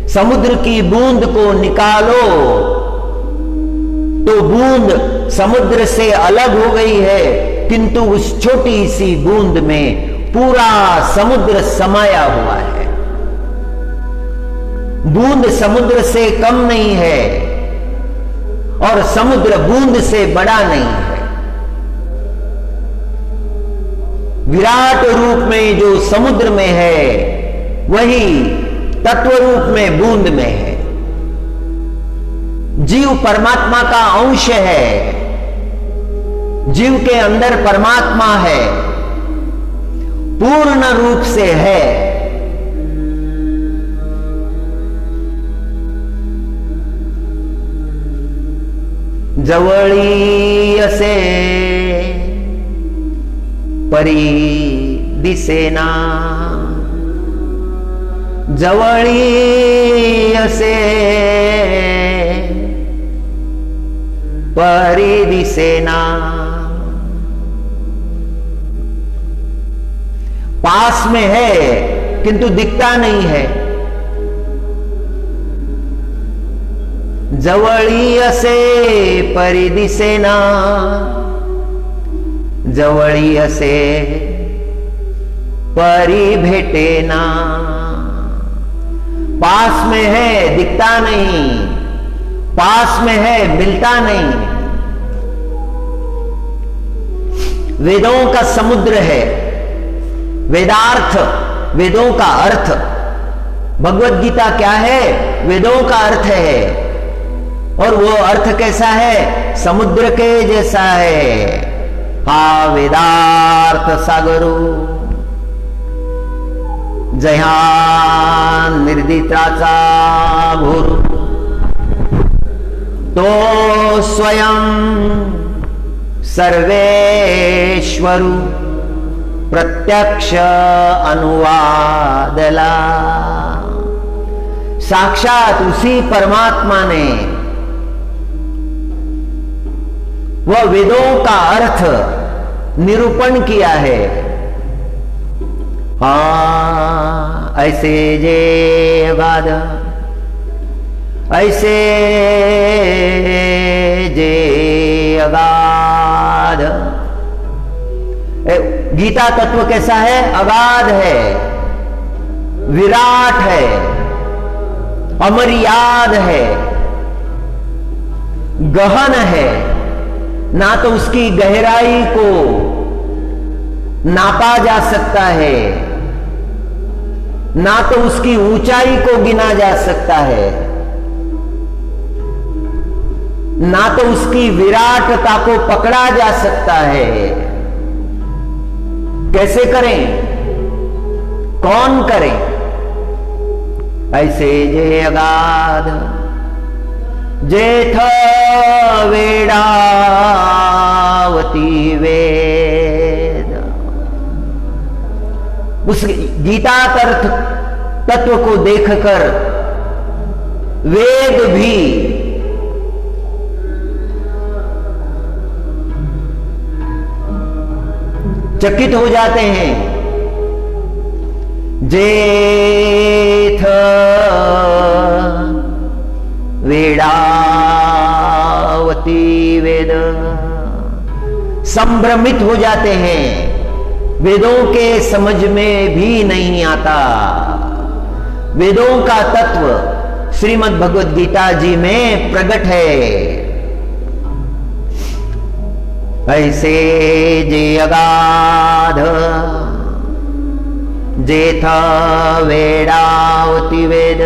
समुद्र की बूंद को निकालो तो बूंद समुद्र से अलग हो गई है, किंतु उस छोटी सी बूंद में पूरा समुद्र समाया हुआ है। बूंद समुद्र से कम नहीं है और समुद्र बूंद से बड़ा नहीं है। विराट रूप में जो समुद्र में है वही तत्व रूप में बूंद में है। जीव परमात्मा का अंश है, जीव के अंदर परमात्मा है, पूर्ण रूप से है। जवळी असे परी दिसेना, जवळी असे परी दिसेना। पास में है किंतु दिखता नहीं है। जवळी असे परी दिसेना, जवळी असे परी भेटेना। पास में है दिखता नहीं, पास में है मिलता नहीं। वेदों का समुद्र है, वेदार्थ वेदों का अर्थ। भगवत गीता क्या है? वेदों का अर्थ है। और वो अर्थ कैसा है? समुद्र के जैसा है। हा वेदार्थ सागरो, जया निर्दित्राचा घोर, तो स्वयं सर्वेश्वरु प्रत्यक्ष अनुवादला। साक्षात उसी परमात्मा ने वह वेदों का अर्थ निरूपण किया है। हाँ ऐसे जे अगाध, ऐसे जे अगाध। गीता तत्व कैसा है? अगाध है, विराट है, अमर्याद है, गहन है। ना तो उसकी गहराई को नापा जा सकता है, ना तो उसकी ऊंचाई को गिना जा सकता है, ना तो उसकी विराटता को पकड़ा जा सकता है। कैसे करें? कौन करे? ऐसे जे अगाध जेठ वेड़ावती वेद। उस गीता अर्थ तत्व को देखकर वेद भी चकित हो जाते हैं। जेठ वेड़ावती वेद, संभ्रमित हो जाते हैं। वेदों के समझ में भी नहीं आता। वेदों का तत्व श्रीमद् भगवद गीता जी में प्रकट है। ऐसे जे अगाध जेठ वेड़ावती वेद,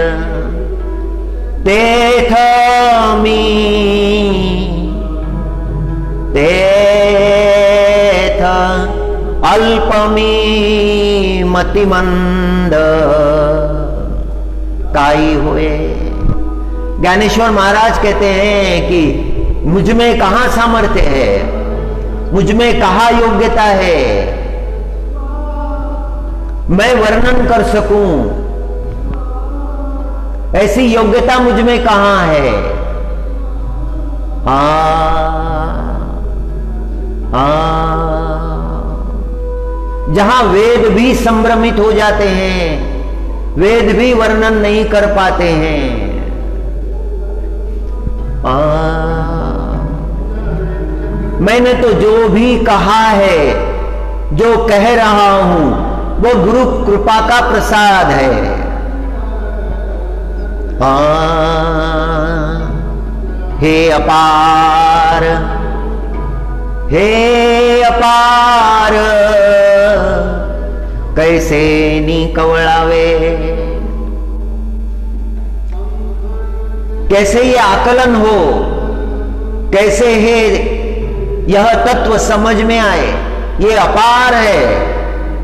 तेथ मी तेथ अल्पमी मतिमंद काई हुए। ज्ञानेश्वर महाराज कहते हैं कि मुझ में कहां सामर्थ्य है, मुझ में कहां योग्यता है, मैं वर्णन कर सकूं, ऐसी योग्यता मुझ में कहां है। जहां वेद भी संभ्रमित हो जाते हैं, वेद भी वर्णन नहीं कर पाते हैं। मैंने तो जो भी कहा है, जो कह रहा हूं, वो गुरु कृपा का प्रसाद है। हे अपार, हे अपार, कैसे नी कवळावे। कैसे ये आकलन हो, कैसे है यह तत्व समझ में आए। ये अपार है,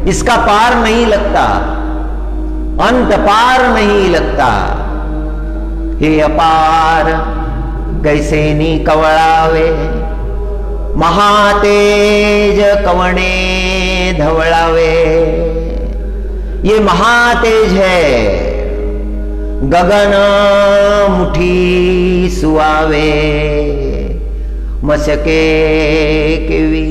इसका पार नहीं लगता, अंत पार नहीं लगता। हे अपार, कैसे नी कवळावे। महातेज कवणे धवळावे। ये महातेज है, गगन मुठी सुआवे। मशके केवी।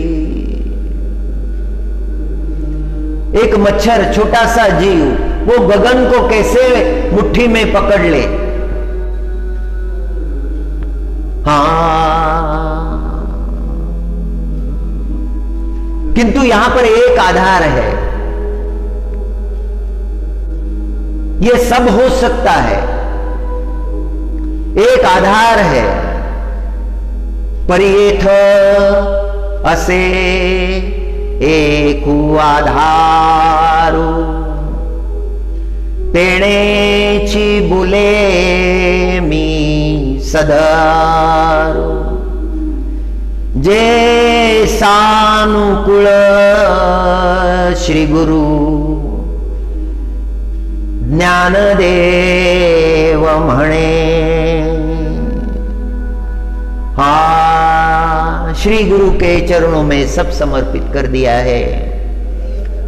एक मच्छर, छोटा सा जीव, वो गगन को कैसे मुट्ठी में पकड़ ले। किंतु यहां पर एक आधार है, ये सब हो सकता है। एक आधार है, परियेथ असे एकु आधारू। तेणेची बोले मी सदारू। जे सानुकूळ श्री गुरु ज्ञानदेव म्हणे। श्री गुरु के चरणों में सब समर्पित कर दिया है।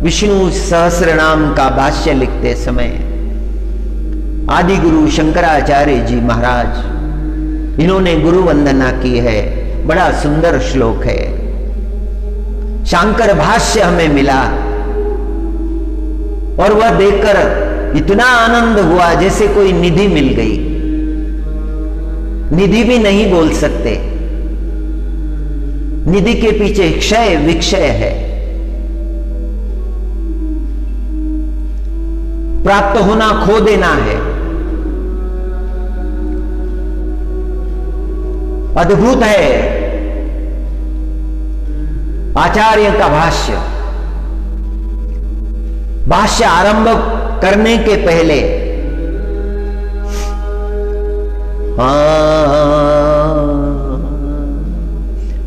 विष्णु सहस्र नाम का भाष्य लिखते समय आदि गुरु शंकराचार्य जी महाराज, इन्होंने गुरु वंदना की है। बड़ा सुंदर श्लोक है। शांकर भाष्य हमें मिला और वह देखकर इतना आनंद हुआ जैसे कोई निधि मिल गई। निधि भी नहीं बोल सकते, निधि के पीछे क्षय विक्षय है। प्राप्त होना खो देना है। अद्भुत है आचार्य का भाष्य। भाष्य आरंभ करने के पहले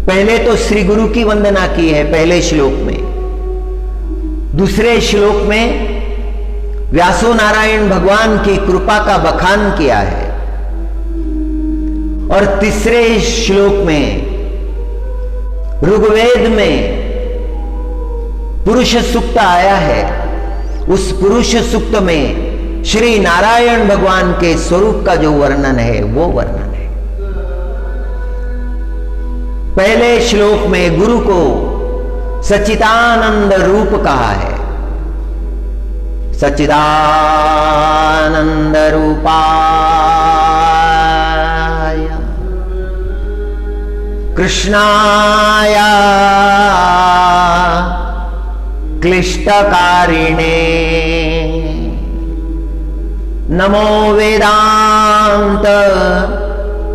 पहले तो श्री गुरु की वंदना की है पहले श्लोक में। दूसरे श्लोक में व्यासो नारायण भगवान की कृपा का बखान किया है। और तीसरे श्लोक में ऋग्वेद में पुरुष सूक्त आया है। उस पुरुष सूक्त में श्री नारायण भगवान के स्वरूप का जो वर्णन है वो वर्णन है। पहले श्लोक में गुरु को सच्चिदानंद रूप कहा है। सच्चिदानंद रूपाय कृष्णाय क्लिष्टकारिणे नमो वेदांत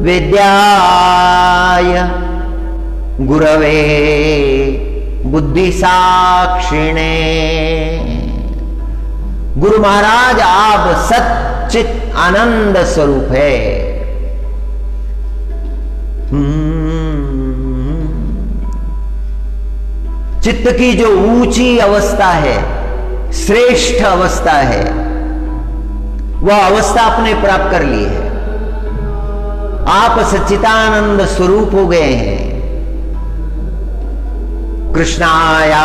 विद्याय गुरवे बुद्धिसाक्षिणे। गुरु महाराज आप सच्चित आनंद स्वरूप है। चित्त की जो ऊंची अवस्था है, श्रेष्ठ अवस्था है, वह अवस्था आपने प्राप्त कर ली है। आप सच्चिदानंद स्वरूप हो गए हैं। कृष्णाया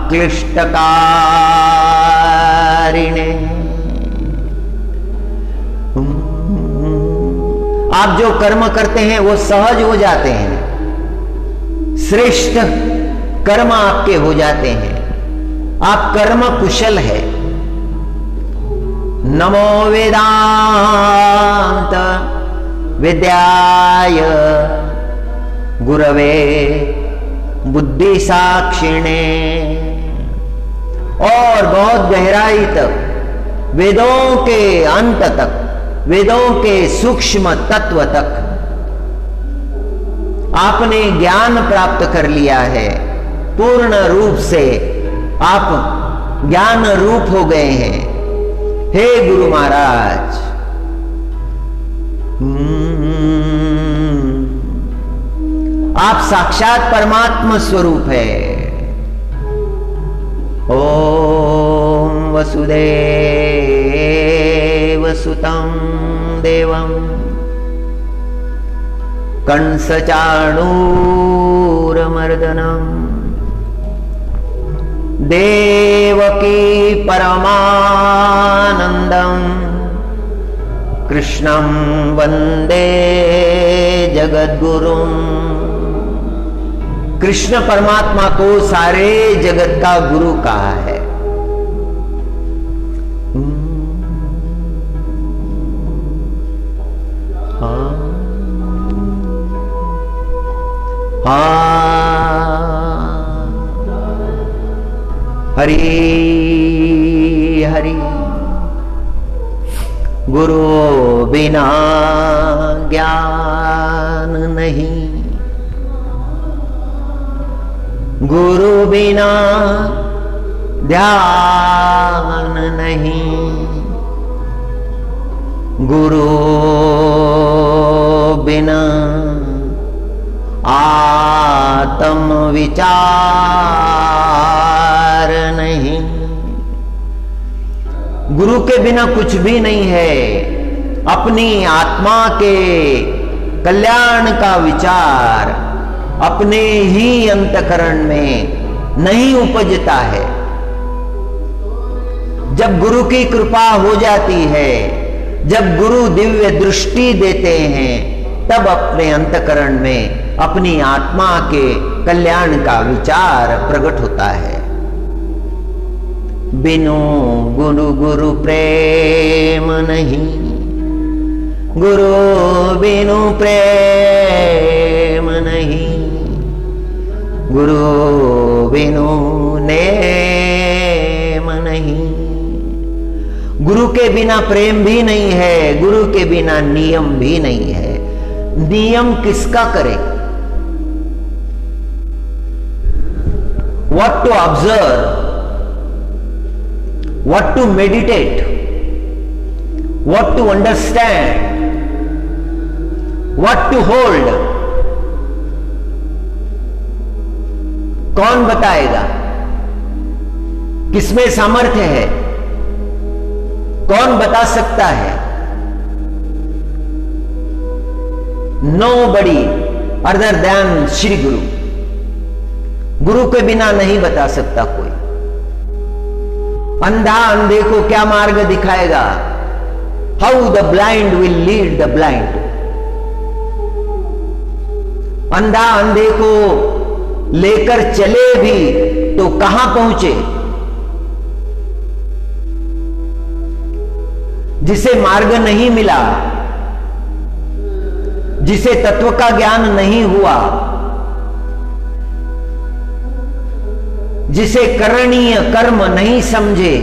क्लिष्टकारिणे। आप जो कर्म करते हैं वो सहज हो जाते हैं, श्रेष्ठ कर्म आपके हो जाते हैं, आप कर्म कुशल है। नमो वेदांत विद्याय गुरवे बुद्धि साक्षिणे। और बहुत गहराई तक, वेदों के अंत तक, वेदों के सूक्ष्म तत्व तक आपने ज्ञान प्राप्त कर लिया है। पूर्ण रूप से आप ज्ञान रूप हो गए हैं। हे गुरु महाराज, आप साक्षात परमात्मा स्वरूप है। ओम वसुदेव सुतं देवं कंसचाणूरमर्दनम् देवकी परमानंदम् कृष्णं वंदे जगद्गुरुम्। कृष्ण परमात्मा को सारे जगत का गुरु कहा है। हरि हरि। गुरु बिना ज्ञान नहीं, गुरु बिना ध्यान नहीं, गुरु बिना आत्म विचार नहीं। गुरु के बिना कुछ भी नहीं है। अपनी आत्मा के कल्याण का विचार अपने ही अंतःकरण में नहीं उपजता है। जब गुरु की कृपा हो जाती है, जब गुरु दिव्य दृष्टि देते हैं, तब अपने अंतःकरण में अपनी आत्मा के कल्याण का विचार प्रकट होता है। बिनु गुरु गुरु प्रेम नहीं, गुरु बिनु प्रेम नहीं, गुरु बिनु नेम नहीं। गुरु के बिना प्रेम भी नहीं है, गुरु के बिना नियम भी नहीं है। नियम किसका करें? What to observe, what to meditate, what to understand, what to hold, कौन बताएगा? किसमें सामर्थ्य है? कौन बता सकता है? Nobody other than श्री गुरु। गुरु के बिना नहीं बता सकता कोई। अंधा अंधे को क्या मार्ग दिखाएगा? How the blind will lead the blind. अंधा अंधे को लेकर चले भी तो कहां पहुंचे? जिसे मार्ग नहीं मिला, जिसे तत्व का ज्ञान नहीं हुआ, जिसे करणीय कर्म नहीं समझे,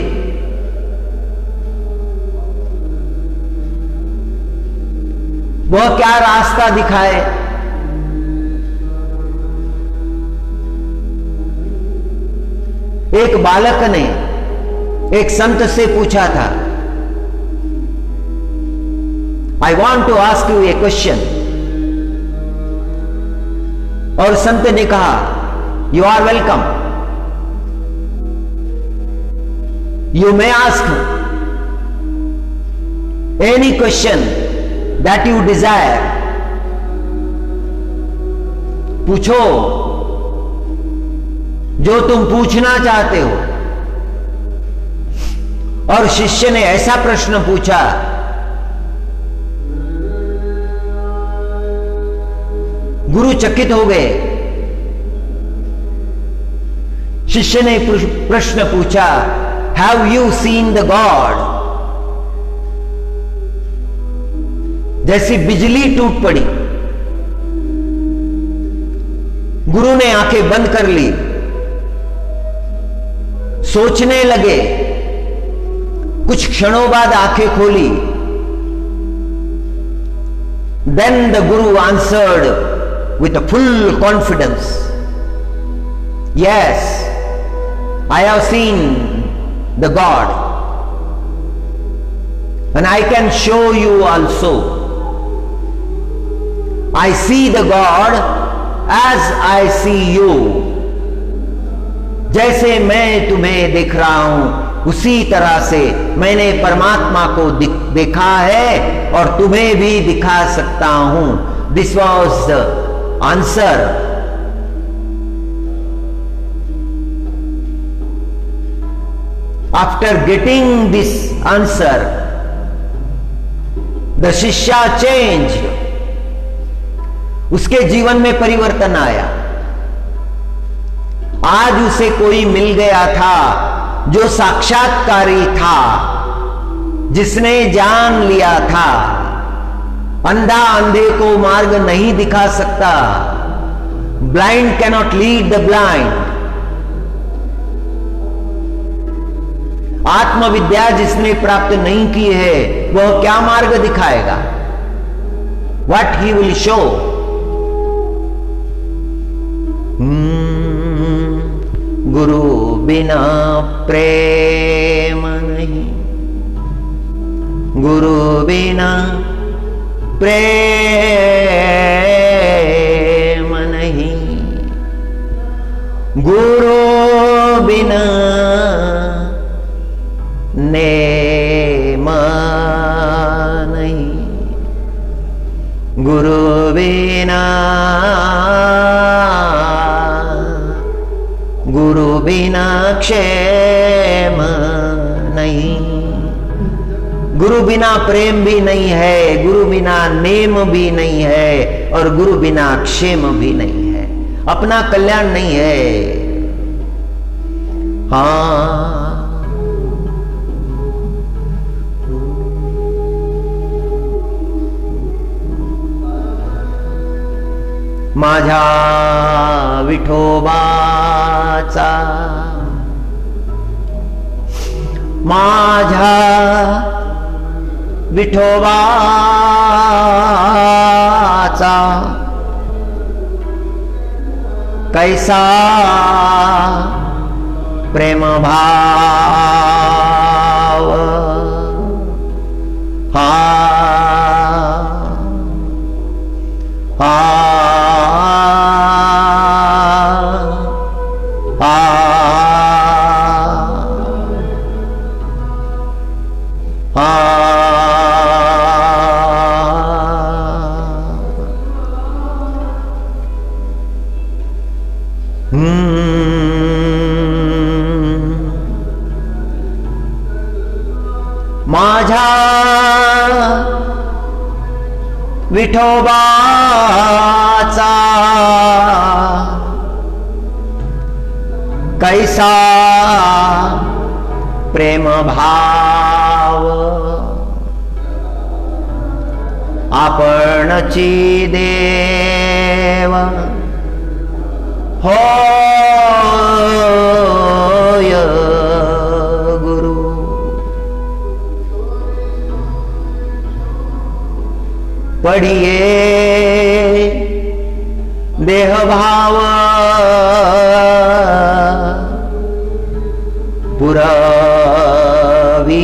वह क्या रास्ता दिखाए? एक बालक ने एक संत से पूछा था, I want to ask you a question. और संत ने कहा, you are welcome, you may ask any question that you desire। पूछो जो तुम पूछना चाहते हो। और शिष्य ने ऐसा प्रश्न पूछा गुरु चकित हो गए। शिष्य ने प्रश्न पूछा, have you seen the God? जैसी बिजली टूट पड़ी। गुरु ने आंखें बंद कर ली, सोचने लगे। कुछ क्षणों बाद आंखें खोली। Then the Guru answered with a full confidence, yes, I have seen the God and I can show you also. I see the God as I see you. जैसे मैं तुम्हें देख रहा हूं उसी तरह से मैंने परमात्मा को देखा है और तुम्हें भी दिखा सकता हूं। This was the answer. After getting this answer, the Shishya changed. उसके जीवन में परिवर्तन आया। आज उसे कोई मिल गया था जो साक्षात्कारी था, जिसने जान लिया था अंधा अंधे को मार्ग नहीं दिखा सकता। Blind cannot lead the blind. आत्मविद्या जिसने प्राप्त नहीं की है वह क्या मार्ग दिखाएगा? What he will show? गुरु बिना प्रेम नहीं, गुरु बिना प्रेम नहीं, गुरु बिना नेम नहीं, गुरु बिना, गुरु बिना क्षेम नहीं। गुरु बिना प्रेम भी नहीं है, गुरु बिना नेम भी नहीं है और गुरु बिना क्षेम भी नहीं है। अपना कल्याण नहीं है। हाँ, माझा विठोबाचा, माझा विठोबाचा कैसा प्रेम भाव, हा हा माझा विठोबाचा कैसा प्रेम भाव, आपणची देव होय गुरु। पढ़िए देह भाव पुरवी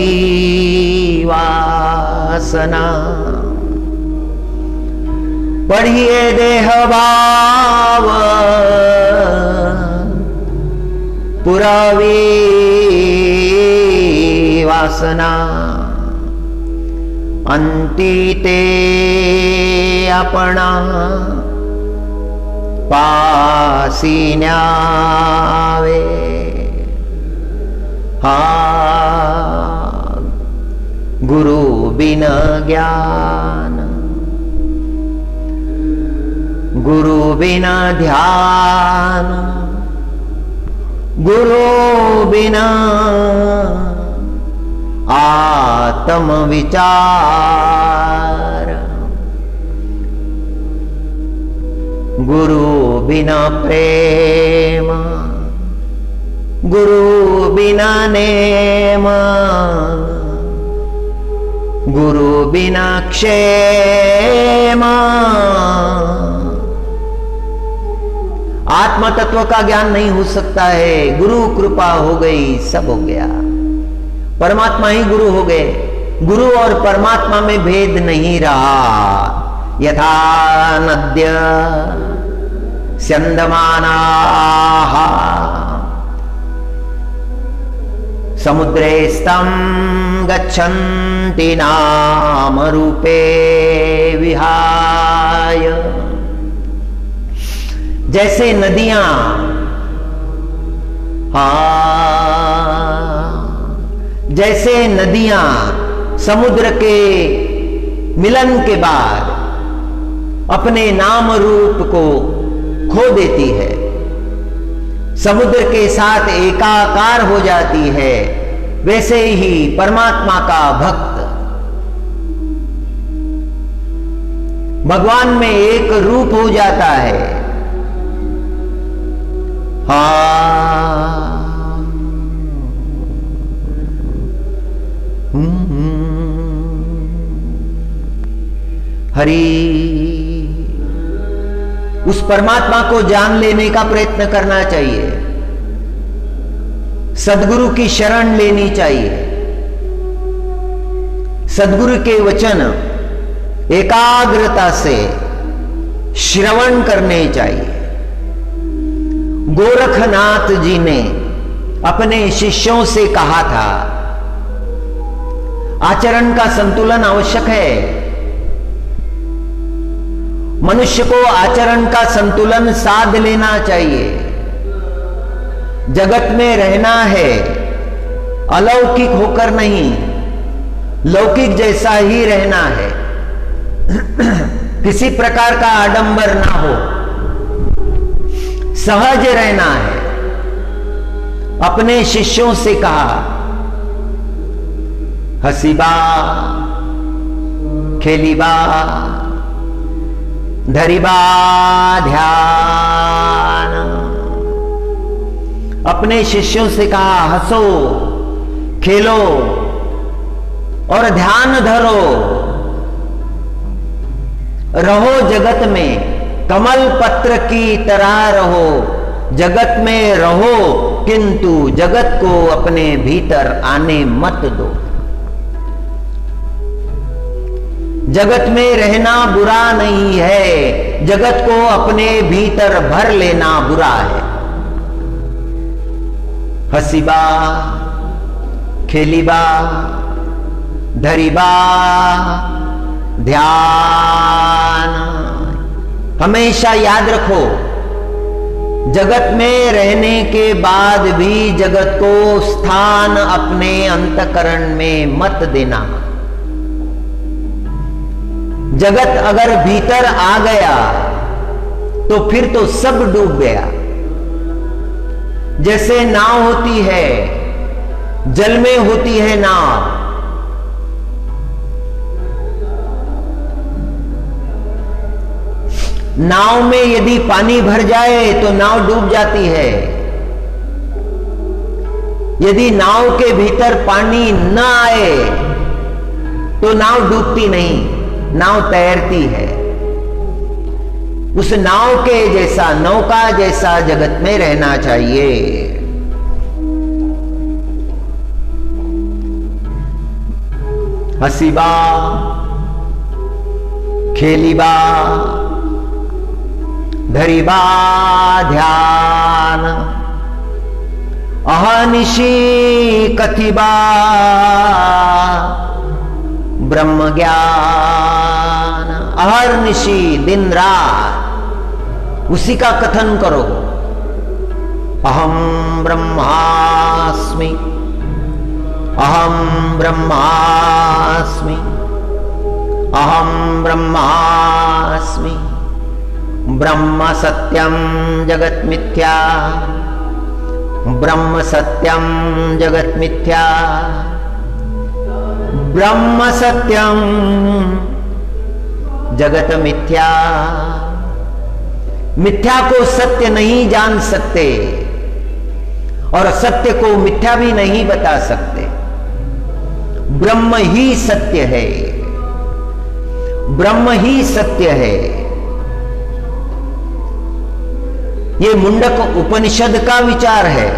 वासना, पढ़िए देह भाव पुरवी वासना, अंती ते अपना पासी न्यावे। हा गुरु बिन ज्ञान, गुरु बिना ध्यान, गुरु बिना आत्म विचार, गुरु बिना प्रेम, गुरु बिना नेम, गुरु बिना क्षेम। आत्म तत्व का ज्ञान नहीं हो सकता है। गुरु कृपा हो गई, सब हो गया। परमात्मा ही गुरु हो गए। गुरु और परमात्मा में भेद नहीं रहा। यथा नद्य स्यन्दमानाः समुद्रे स्तम गच्छन्ति नाम रूपे विहाय। जैसे नदियां जैसे नदियां समुद्र के मिलन के बाद अपने नाम रूप को खो देती है, समुद्र के साथ एकाकार हो जाती है, वैसे ही परमात्मा का भक्त भगवान में एक रूप हो जाता है। हरि उस परमात्मा को जान लेने का प्रयत्न करना चाहिए। सद्गुरु की शरण लेनी चाहिए। सद्गुरु के वचन एकाग्रता से श्रवण करने चाहिए। गोरखनाथ जी ने अपने शिष्यों से कहा था, आचरण का संतुलन आवश्यक है। मनुष्य को आचरण का संतुलन साध लेना चाहिए। जगत में रहना है, अलौकिक होकर नहीं, लौकिक जैसा ही रहना है। किसी प्रकार का आडंबर ना हो, सहज रहना है। अपने शिष्यों से कहा, हसीबा खेलीबा धरिबा ध्यान। अपने शिष्यों से कहा, हंसो खेलो और ध्यान धरो। रहो जगत में, कमल पत्र की तरह रहो। जगत में रहो, किंतु जगत को अपने भीतर आने मत दो। जगत में रहना बुरा नहीं है, जगत को अपने भीतर भर लेना बुरा है। हसीबा खेलीबा धरीबा ध्यान। हमेशा याद रखो, जगत में रहने के बाद भी जगत को स्थान अपने अंतःकरण में मत देना। जगत अगर भीतर आ गया तो फिर तो सब डूब गया। जैसे नाव होती है, जल में होती है नाव, नाव में यदि पानी भर जाए तो नाव डूब जाती है। यदि नाव के भीतर पानी न आए तो नाव डूबती नहीं, नाव तैरती है। उस नाव के जैसा, नौका जैसा जगत में रहना चाहिए। हसीबा खेलीबा धरीबा ध्यान। अहनिशी कथिबा ब्रह्म ज्ञान। अहर्निशी दिन रात उसी का कथन करो। अहम ब्रह्मास्मि, अहम ब्रह्मास्मि, अहम ब्रह्मास्मि। ब्रह्म सत्यम जगत मिथ्या, ब्रह्म सत्यम जगत मिथ्या, ब्रह्म सत्यम जगत मिथ्या। मिथ्या को सत्य नहीं जान सकते और सत्य को मिथ्या भी नहीं बता सकते। ब्रह्म ही सत्य है, ब्रह्म ही सत्य है। ये मुंडक उपनिषद का विचार है।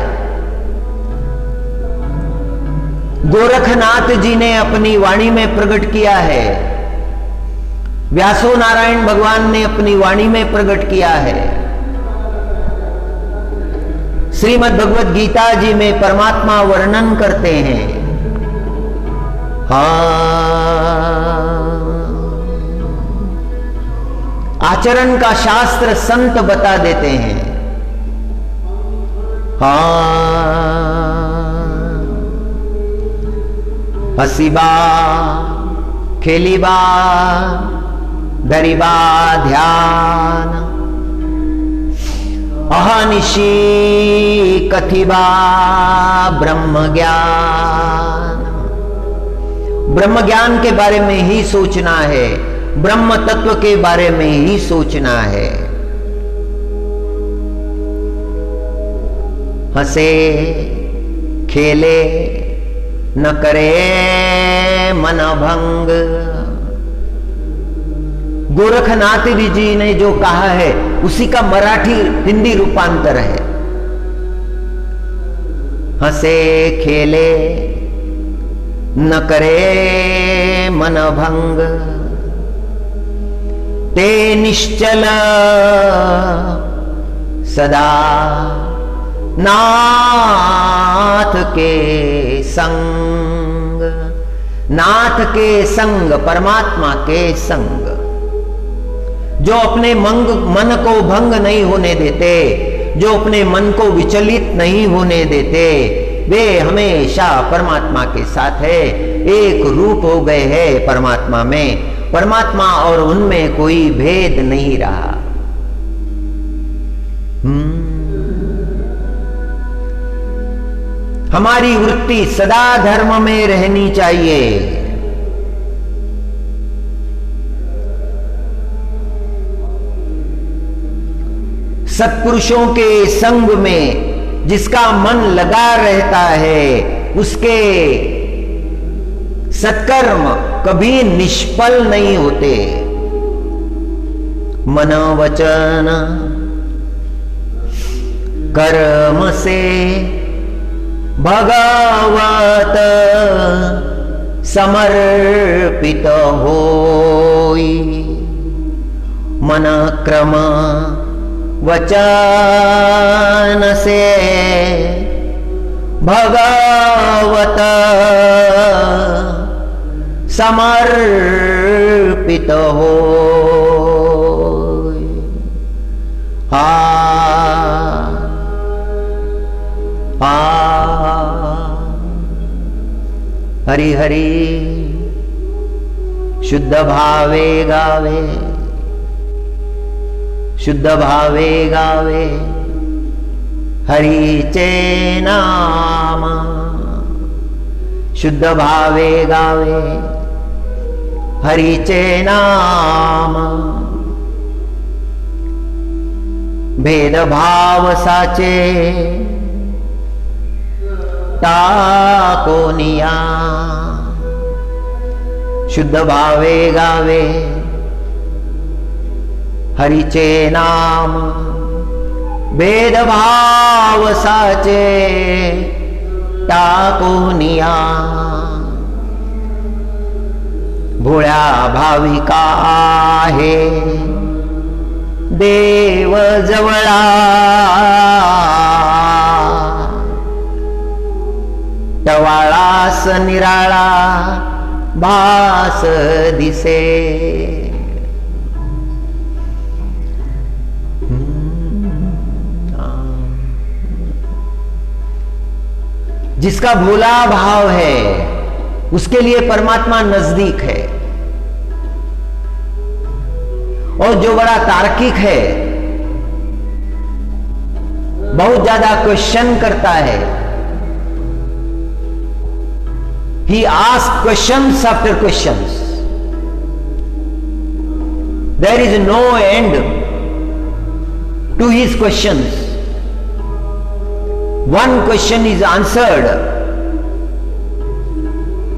गोरखनाथ जी ने अपनी वाणी में प्रकट किया है, व्यासो नारायण भगवान ने अपनी वाणी में प्रकट किया है। श्रीमद् भगवद गीता जी में परमात्मा वर्णन करते हैं। आचरण का शास्त्र संत बता देते हैं। हसीबा खेलीबा धरीबा ध्यान, अहनिशी कथिबा ब्रह्म ज्ञान। ब्रह्म ज्ञान के बारे में ही सोचना है, ब्रह्म तत्व के बारे में ही सोचना है। हंसे खेले न करे मन भंग। गोरखनाथ जी ने जो कहा है उसी का मराठी हिंदी रूपांतर है। हंसे खेले न करे मन भंग, ते निश्चल सदा नाथ के संग। नाथ के संग, परमात्मा के संग, जो अपने मन को भंग नहीं होने देते, जो अपने मन को विचलित नहीं होने देते, वे हमेशा परमात्मा के साथ है, एक रूप हो गए हैं परमात्मा में। परमात्मा और उनमें कोई भेद नहीं रहा। हमारी वृत्ति सदा धर्म में रहनी चाहिए। सत्पुरुषों के संग में जिसका मन लगा रहता है, उसके सत्कर्म कभी निष्फल नहीं होते। मन वचन कर्म से भगवत समर्पित होई। मन क्रम वचन से भगवत समर्पित होई। हरि हरि शुद्ध भावे गावे, शुद्ध भावे गावे हरि चे नाम। शुद्ध भावे गावे हरि चे नाम। भेदभाव साचे टाको निया। शुद्ध भावे गावे हरि चे नाम। भेदभाव साचे टाको निया। भोळ्या भाविका आहे देव जवळा। टवाळास निराळा भास दिसे। जिसका भोला भाव है उसके लिए परमात्मा नजदीक है, और जो बड़ा तार्किक है बहुत ज्यादा क्वेश्चन करता है। He asks questions after questions. There is no end to his questions. One question is answered.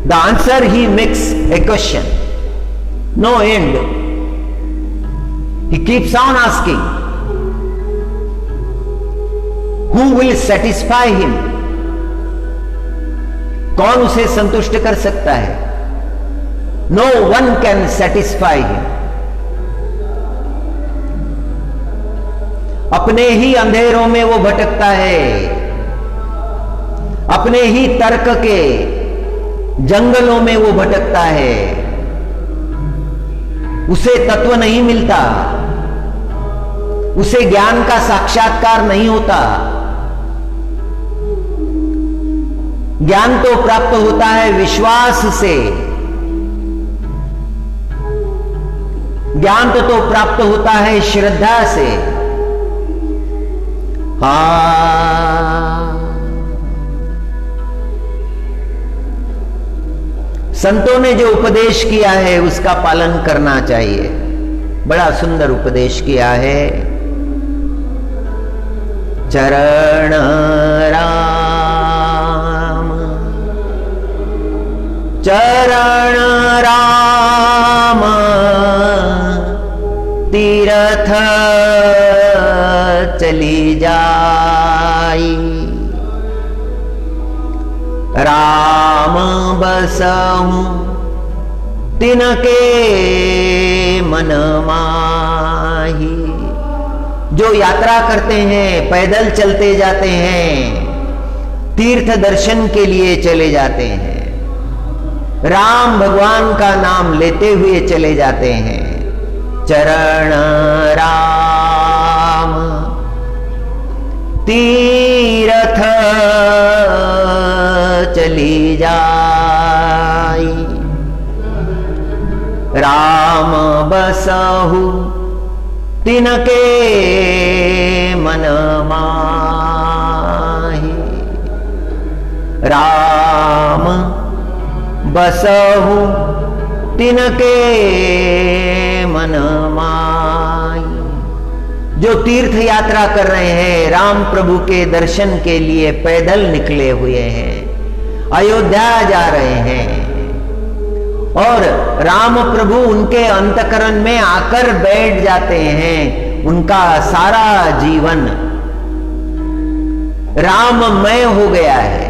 The answer he makes a question. No end. He keeps on asking. Who will satisfy him? कौन उसे संतुष्ट कर सकता है? No one can satisfy him. अपने ही अंधेरों में वो भटकता है, अपने ही तर्क के जंगलों में वो भटकता है, उसे तत्व नहीं मिलता, उसे ज्ञान का साक्षात्कार नहीं होता। ज्ञान तो प्राप्त होता है विश्वास से, ज्ञान तो प्राप्त होता है श्रद्धा से। संतों ने जो उपदेश किया है उसका पालन करना चाहिए। बड़ा सुंदर उपदेश किया है। चरण राम चरण राम तीरथ चली जाई, राम बसहु तिनके मन माही। जो यात्रा करते हैं, पैदल चलते जाते हैं, तीर्थ दर्शन के लिए चले जाते हैं, राम भगवान का नाम लेते हुए चले जाते हैं। चरण राम तीरथ चली जाई, राम बसहु तिनके मन माही। राम बसहु तिनके मन माही। जो तीर्थ यात्रा कर रहे हैं, राम प्रभु के दर्शन के लिए पैदल निकले हुए हैं, अयोध्या जा रहे हैं, और राम प्रभु उनके अंतकरण में आकर बैठ जाते हैं। उनका सारा जीवन राममय हो गया है।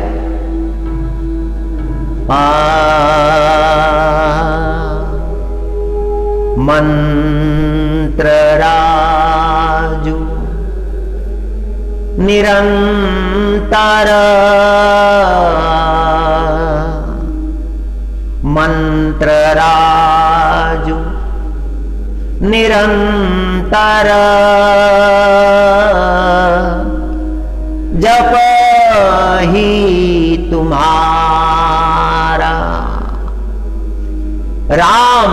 मंत्र राजु निरंतर, मंत्र राजु निरंतर, जप ही तुम्हारा। राम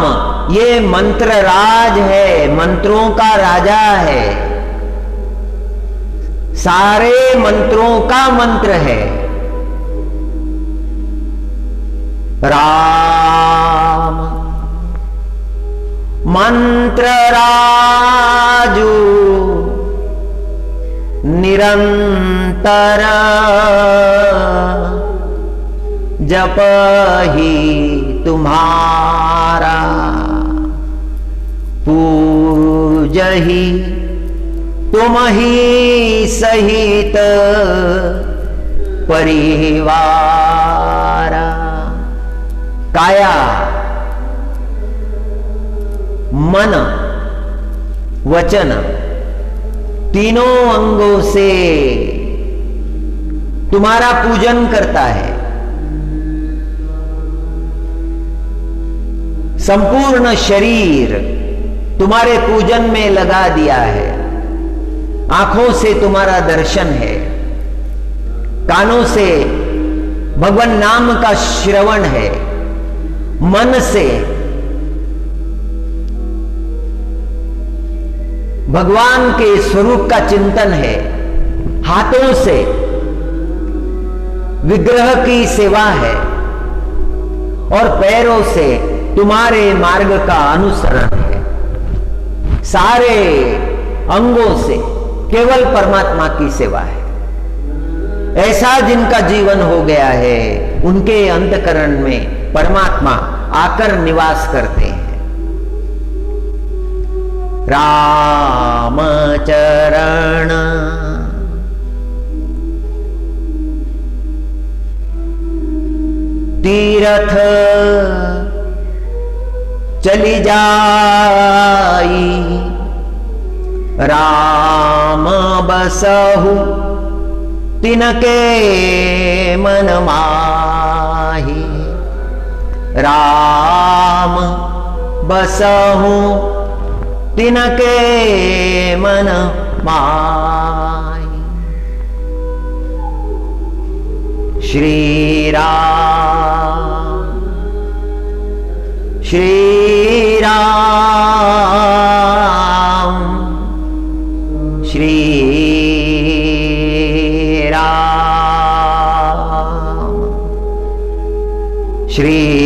ये मंत्र राज है, मंत्रों का राजा है, सारे मंत्रों का मंत्र है। राम मंत्र राजू निरंतर, जप ही तुम्हारा, पूज ही तुम ही सहित परिवार। काया, मन, वचन, तीनों अंगों से तुम्हारा पूजन करता है। संपूर्ण शरीर तुम्हारे पूजन में लगा दिया है। आंखों से तुम्हारा दर्शन है, कानों से भगवान नाम का श्रवण है, मन से भगवान के स्वरूप का चिंतन है, हाथों से विग्रह की सेवा है और पैरों से तुम्हारे मार्ग का अनुसरण है। सारे अंगों से केवल परमात्मा की सेवा है। ऐसा जिनका जीवन हो गया है, उनके अंतकरण में परमात्मा आकर निवास करते हैं। राम चरण तीरथ चली जाई, राम बसहु तिनके मन माही। राम बसहु तिनके मन माही। श्री राम श्री राम श्री राम श्री